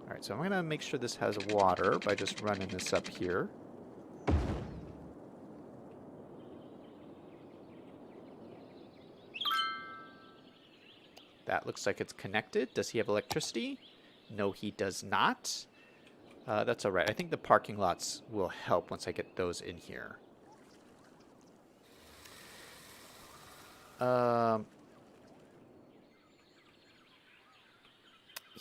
All right, so I'm going to make sure this has water by just running this up here. That looks like it's connected. Does he have electricity? No, he does not. That's all right. I think the parking lots will help once I get those in here.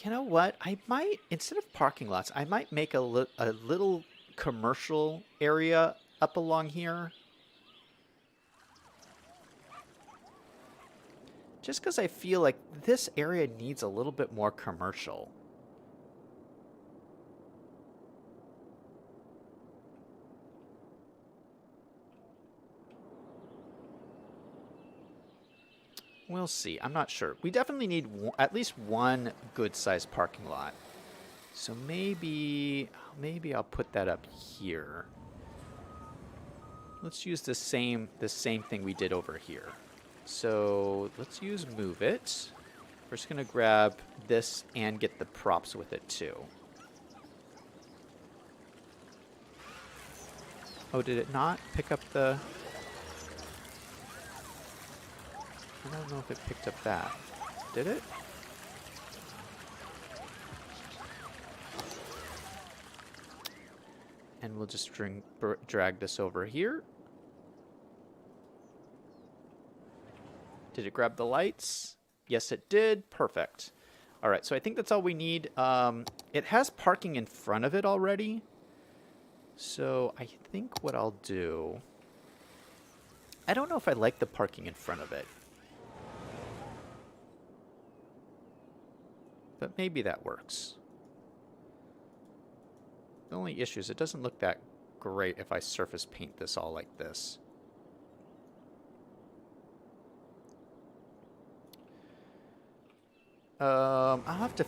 You know what? I might, instead of parking lots, I might make a little commercial area up along here. Just because I feel like this area needs a little bit more commercial. We'll see. I'm not sure. We definitely need at least one good-sized parking lot. So maybe I'll put that up here. Let's use the same thing we did over here. So let's use move it. We're just going to grab this and get the props with it too. Oh, did it not pick up the... I don't know if it picked up that. Did it? And we'll just drag this over here. Did it grab the lights? Yes, it did. Perfect. All right, so I think that's all we need. It has parking in front of it already. So I think what I'll do... I don't know if I like the parking in front of it. But maybe that works. The only issue is it doesn't look that great if I surface paint this all like this. I'll have to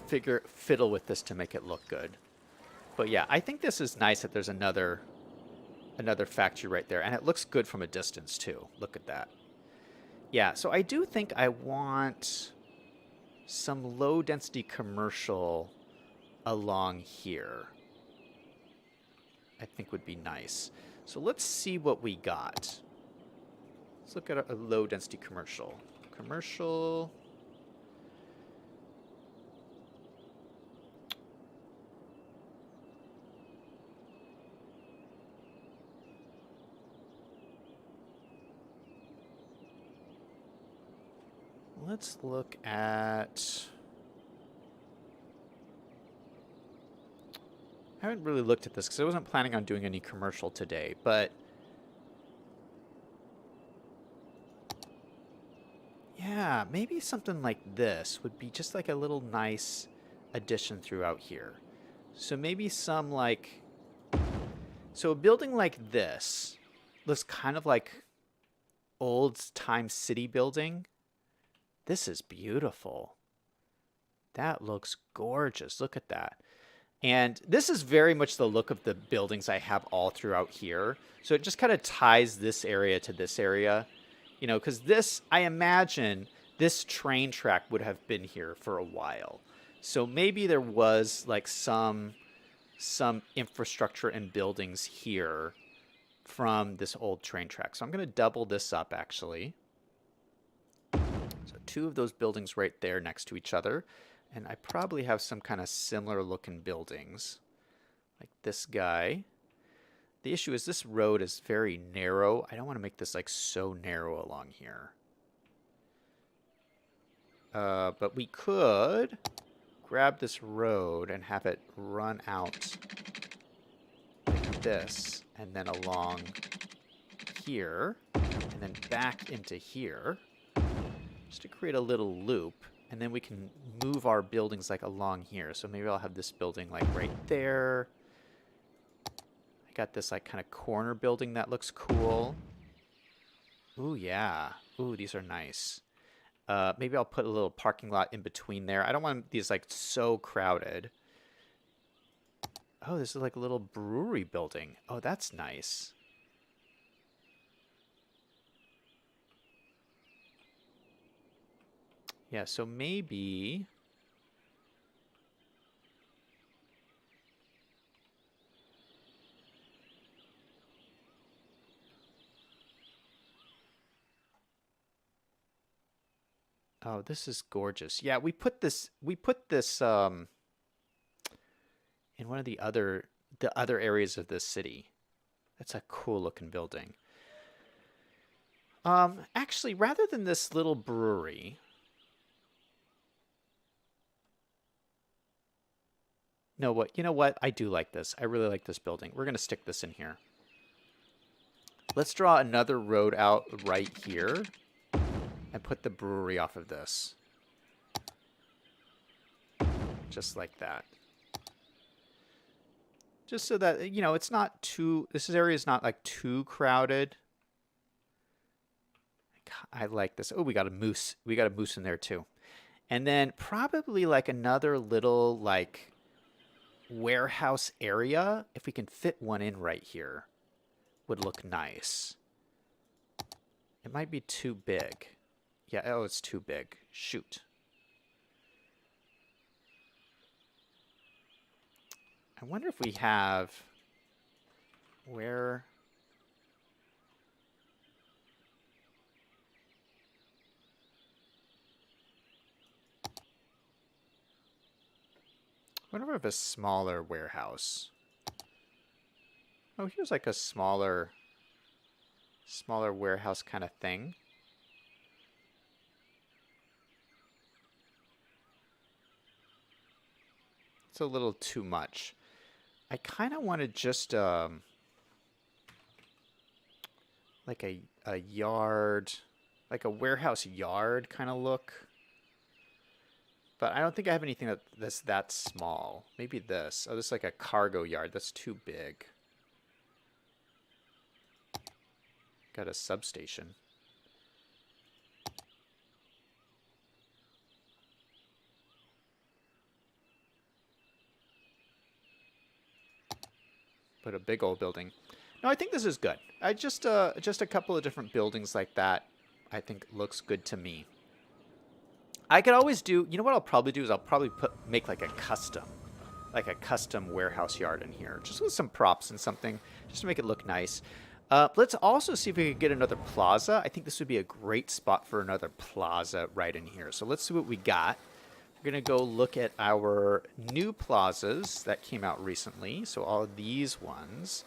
fiddle with this to make it look good. But yeah, I think this is nice that there's another factory right there. And it looks good from a distance too. Look at that. Yeah, so I do think I want some low density commercial along here. I think would be nice. So let's see what we got. Let's look at a low density commercial. Commercial. Let's look at... I haven't really looked at this because I wasn't planning on doing any commercial today, but... yeah, maybe something like this would be just like a little nice addition throughout here. So maybe some like... so a building like this looks kind of like old-time city building. This is beautiful. That looks gorgeous. Look at that. And this is very much the look of the buildings I have all throughout here. So it just kind of ties this area to this area. You know, because this, I imagine, this train track would have been here for a while. So maybe there was like some infrastructure and buildings here from this old train track. So I'm going to double this up, actually. So two of those buildings right there next to each other. And I probably have some kind of similar looking buildings. Like this guy. The issue is this road is very narrow. I don't want to make this like so narrow along here. But we could grab this road and have it run out like this. And then along here. And then back into here. Just to create a little loop. And then we can move our buildings like along here. So maybe I'll have this building like right there. I got this like kind of corner building that looks cool. Ooh, yeah. Ooh, these are nice. Maybe I'll put a little parking lot in between there. I don't want these like so crowded. Oh, this is like a little brewery building. Oh, that's nice. Yeah, so maybe... oh, this is gorgeous. Yeah, we put this in one of the other areas of this city. That's a cool looking building. Actually, rather than this little brewery, no, you know what? I do like this. I really like this building. We're going to stick this in here. Let's draw another road out right here and put the brewery off of this. Just like that. Just so that, you know, it's not too... this area is not like too crowded. I like this. Oh, we got a moose. We got a moose in there too. And then probably like another little like... warehouse area, if we can fit one in right here, would look nice. It might be too big. Yeah, oh, it's too big. Shoot. I wonder if we have... where... I wonder if a smaller warehouse. Oh, here's like a smaller warehouse kind of thing. It's a little too much. I kind of want to just like a yard, like a warehouse yard kind of look. But I don't think I have anything that's that small. Maybe this. Oh, this is like a cargo yard. That's too big. Got a substation. Put a big old building. No, I think this is good. I just a couple of different buildings like that, I think looks good to me. I could always do, you know what I'll probably do is I'll probably make like a custom warehouse yard in here, just with some props and something, just to make it look nice. Let's also see if we can get another plaza. I think this would be a great spot for another plaza right in here. So let's see what we got. We're going to go look at our new plazas that came out recently. So all of these ones.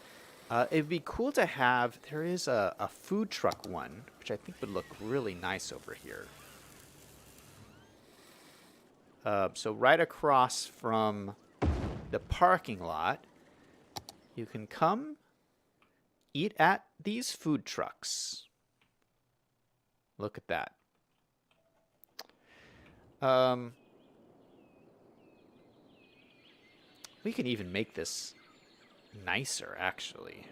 It'd be cool to have, there is a food truck one, which I think would look really nice over here. So right across from the parking lot, you can come eat at these food trucks. Look at that. We can even make this nicer, actually.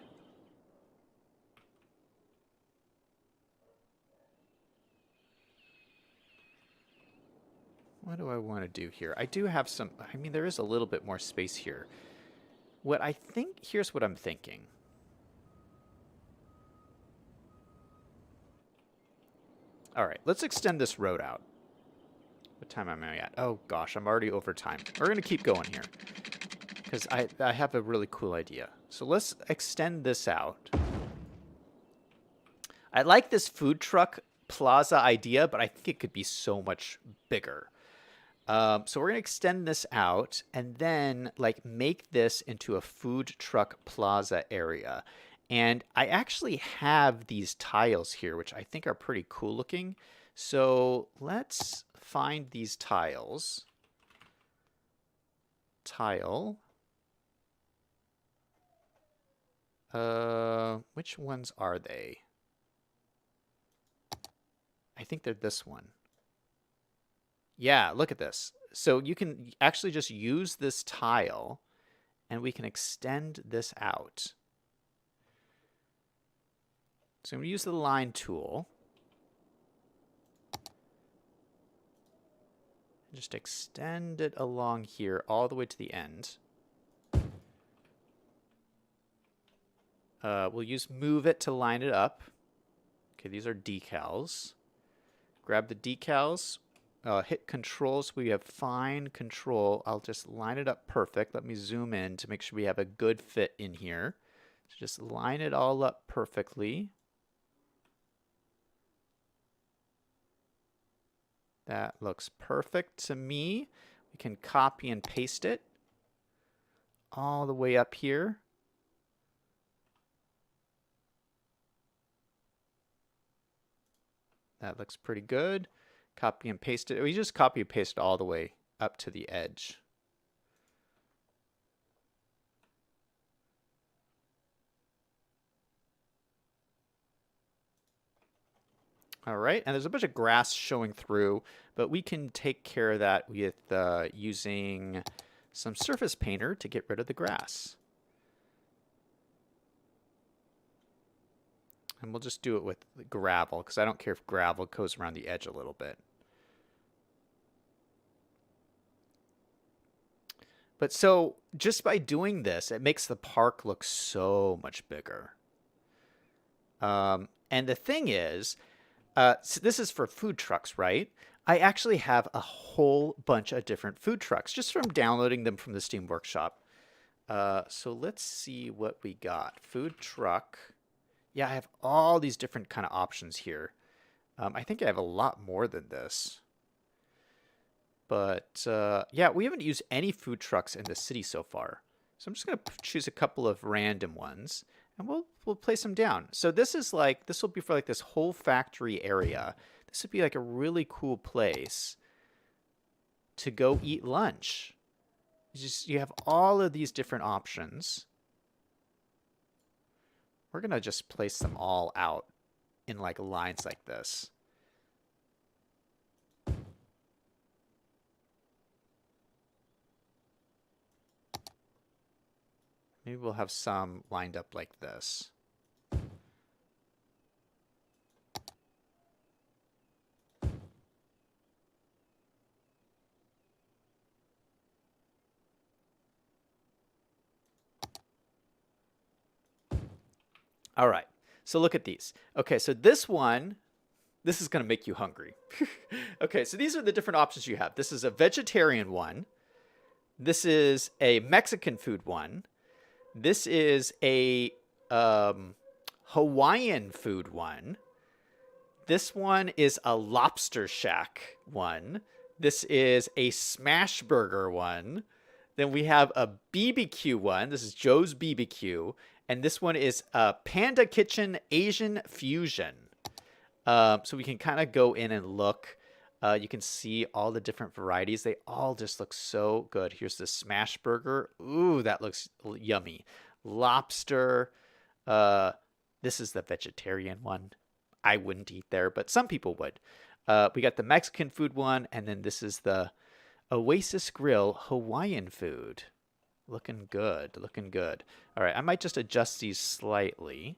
What do I want to do here? I do have some, I mean, there is a little bit more space here. What I think, here's what I'm thinking. All right, let's extend this road out. What time am I at? Oh gosh, I'm already over time. We're going to keep going here because I have a really cool idea. So let's extend this out. I like this food truck plaza idea, but I think it could be so much bigger. So we're going to extend this out and then like make this into a food truck plaza area. And I actually have these tiles here, which I think are pretty cool looking. So let's find these tiles. Tile. Which ones are they? I think they're this one. Yeah, look at this. So you can actually just use this tile and we can extend this out. So I'm going to use the line tool. Just extend it along here all the way to the end. We'll use move it to line it up. Okay, these are decals. Grab the decals. Hit control so we have fine control. I'll just line it up perfect. Let me zoom in to make sure we have a good fit in here. So just line it all up perfectly. That looks perfect to me. We can copy and paste it all the way up here. That looks pretty good. Copy and paste it. We just copy and paste it all the way up to the edge. All right, and there's a bunch of grass showing through, but we can take care of that with using some surface painter to get rid of the grass. And we'll just do it with gravel, because I don't care if gravel goes around the edge a little bit. But so just by doing this, it makes the park look so much bigger. And the thing is, so this is for food trucks, right? I actually have a whole bunch of different food trucks just from downloading them from the Steam Workshop. So let's see what we got. Food truck. Yeah, I have all these different kind of options here. I think I have a lot more than this. But yeah, we haven't used any food trucks in the city so far. So I'm just going to choose a couple of random ones, and we'll place them down. So this is like, this will be for like this whole factory area. This would be like a really cool place to go eat lunch. You have all of these different options. We're going to just place them all out in like lines like this. Maybe we'll have some lined up like this. All right, so look at these. Okay, so this one, this is going to make you hungry. Okay, so these are the different options you have. This is a vegetarian one. This is a Mexican food one. This is a Hawaiian food one. This one is a lobster shack one. This is a smash burger one. Then we have a BBQ one. This is Joe's BBQ. And this one is a Panda Kitchen Asian Fusion. So we can kind of go in and look. You can see all the different varieties. They all just look so good. Here's the smash burger. Ooh, that looks yummy. Lobster. This is the vegetarian one. I wouldn't eat there, but some people would. We got the Mexican food one, and then this is the Oasis Grill Hawaiian food. Looking good, looking good. All right, I might just adjust these slightly.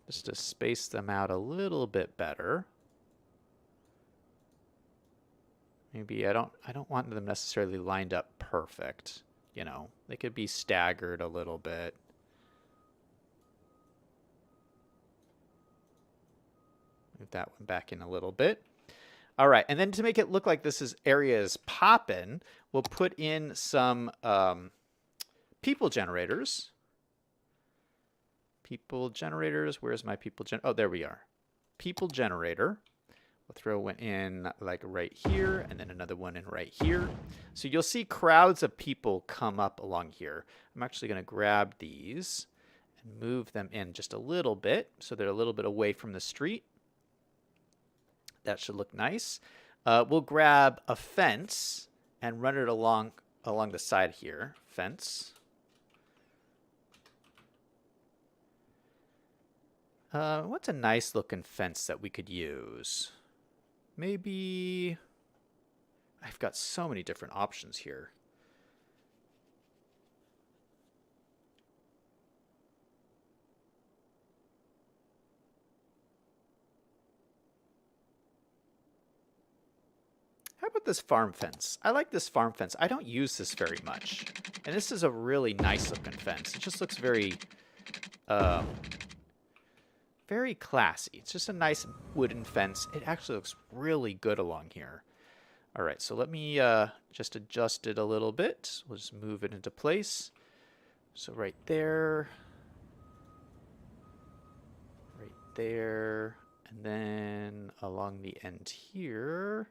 Just to space them out a little bit better. Maybe I don't want them necessarily lined up perfect. You know, they could be staggered a little bit. Move that one back in a little bit. All right, and then to make it look like this area is poppin', we'll put in some people generators. People generators, where's my people oh, there we are. People generator. We'll throw one in like right here, and then another one in right here. So you'll see crowds of people come up along here. I'm actually gonna grab these and move them in just a little bit so they're a little bit away from the street. That should look nice. We'll grab a fence and run it along the side here. Fence. What's a nice looking fence that we could use? Maybe... I've got so many different options here. How about this farm fence? I like this farm fence. I don't use this very much. And this is a really nice looking fence. It just looks very, very classy. It's just a nice wooden fence. It actually looks really good along here. All right, so let me just adjust it a little bit. We'll just move it into place. So right there. Right there. And then along the end here.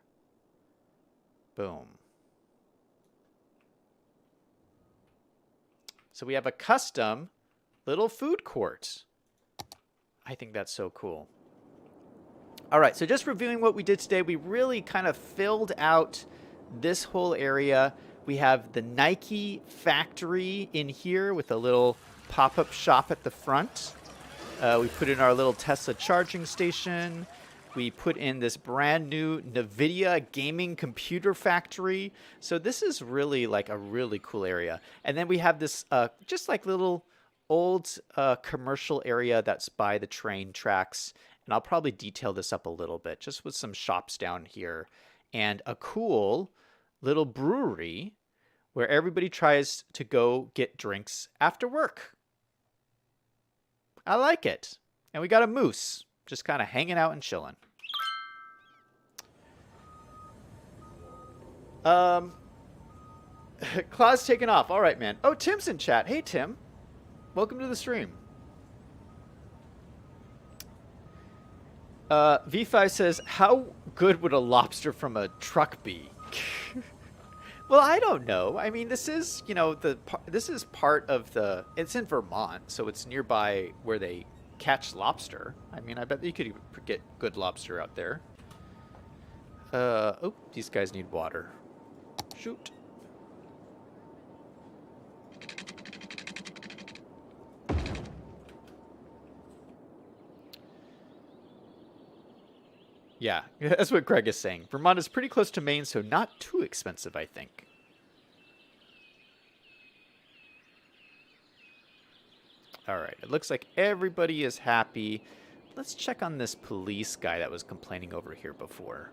Boom. So we have a custom little food court. I think that's so cool. All right, so just reviewing what we did today, we really kind of filled out this whole area. We have the Nike factory in here with a little pop-up shop at the front. We put in our little Tesla charging station. We put in this brand new NVIDIA gaming computer factory. So this is really like a really cool area. And then we have this just like little old commercial area that's by the train tracks. And I'll probably detail this up a little bit just with some shops down here. And a cool little brewery where everybody tries to go get drinks after work. I like it. And we got a moose. Just kind of hanging out and chilling. Claw's taken off. All right, man. Oh, Tim's in chat. Hey, Tim. Welcome to the stream. V5 says, how good would a lobster from a truck be? Well, I don't know. I mean, this is, you know, this is part of the. It's in Vermont, so it's nearby where they catch lobster. I mean, I bet you could get good lobster out there. Oh, these guys need water. Shoot. Yeah, that's what Greg is saying. Vermont is pretty close to Maine, so not too expensive, I think. All right, it looks like everybody is happy. Let's check on this police guy that was complaining over here before.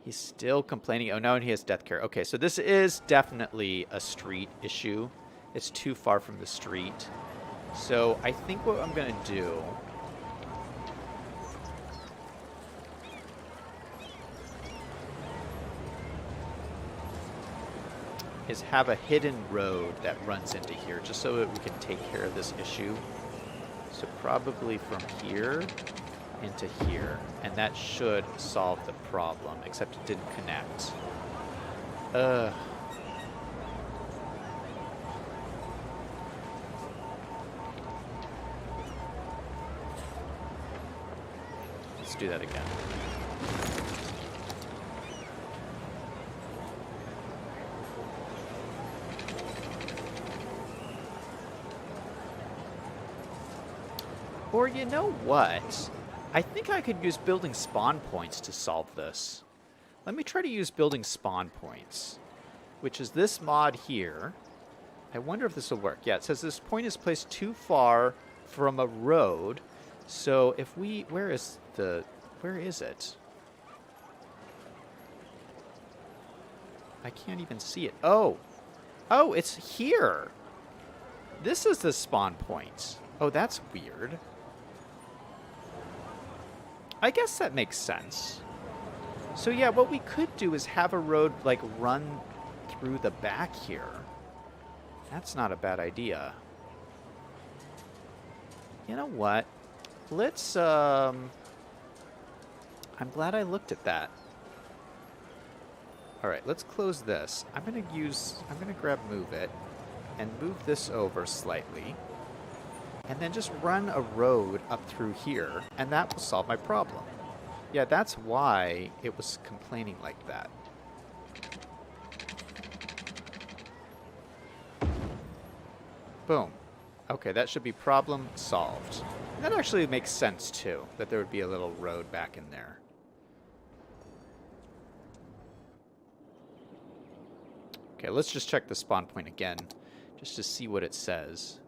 He's still complaining. Oh, no, and he has death care. Okay, so this is definitely a street issue. It's too far from the street. So I think what I'm going to do is have a hidden road that runs into here just so that we can take care of this issue. So probably from here into here, and that should solve the problem, except it didn't connect. Let's do that again. Or you know what? I think I could use building spawn points to solve this. Let me try to use building spawn points, which is this mod here. I wonder if this will work. Yeah, it says this point is placed too far from a road. So if we, where is it? I can't even see it. Oh, it's here. This is the spawn point. Oh, that's weird. I guess that makes sense. So yeah, what we could do is have a road like run through the back here. That's not a bad idea. You know what? Let's I'm glad I looked at that. All right, let's close this. I'm going to grab move it and move this over slightly. And then just run a road up through here, and that will solve my problem. Yeah, that's why it was complaining like that. Boom. Okay, that should be problem solved. And that actually makes sense, too, that there would be a little road back in there. Okay, let's just check the spawn point again, just to see what it says.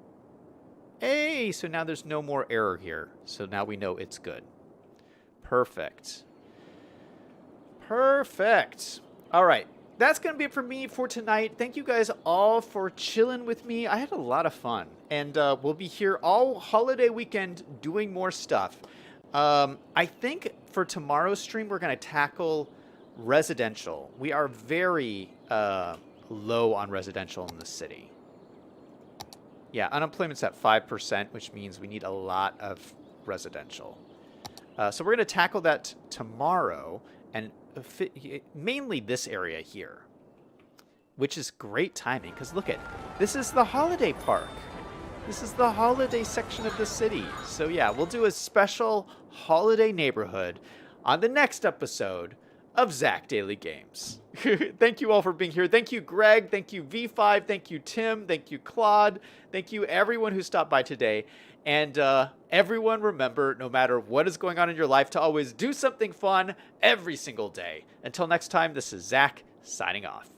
Hey, so now there's no more error here. So now we know it's good. Perfect. Perfect. All right. That's going to be it for me for tonight. Thank you guys all for chilling with me. I had a lot of fun. And we'll be here all holiday weekend doing more stuff. I think for tomorrow's stream, we're going to tackle residential. We are very low on residential in the city. Yeah, unemployment's at 5%, which means we need a lot of residential. So we're going to tackle that tomorrow, and mainly this area here, which is great timing, because look at, this is the holiday park. This is the holiday section of the city. So yeah, we'll do a special holiday neighborhood on the next episode of Zach Daily Games. Thank you all for being here. Thank you, Greg. Thank you, V5. Thank you, Tim. Thank you, Claude. Thank you, everyone who stopped by today. And everyone, remember, no matter what is going on in your life, to always do something fun every single day. Until next time, this is Zach signing off.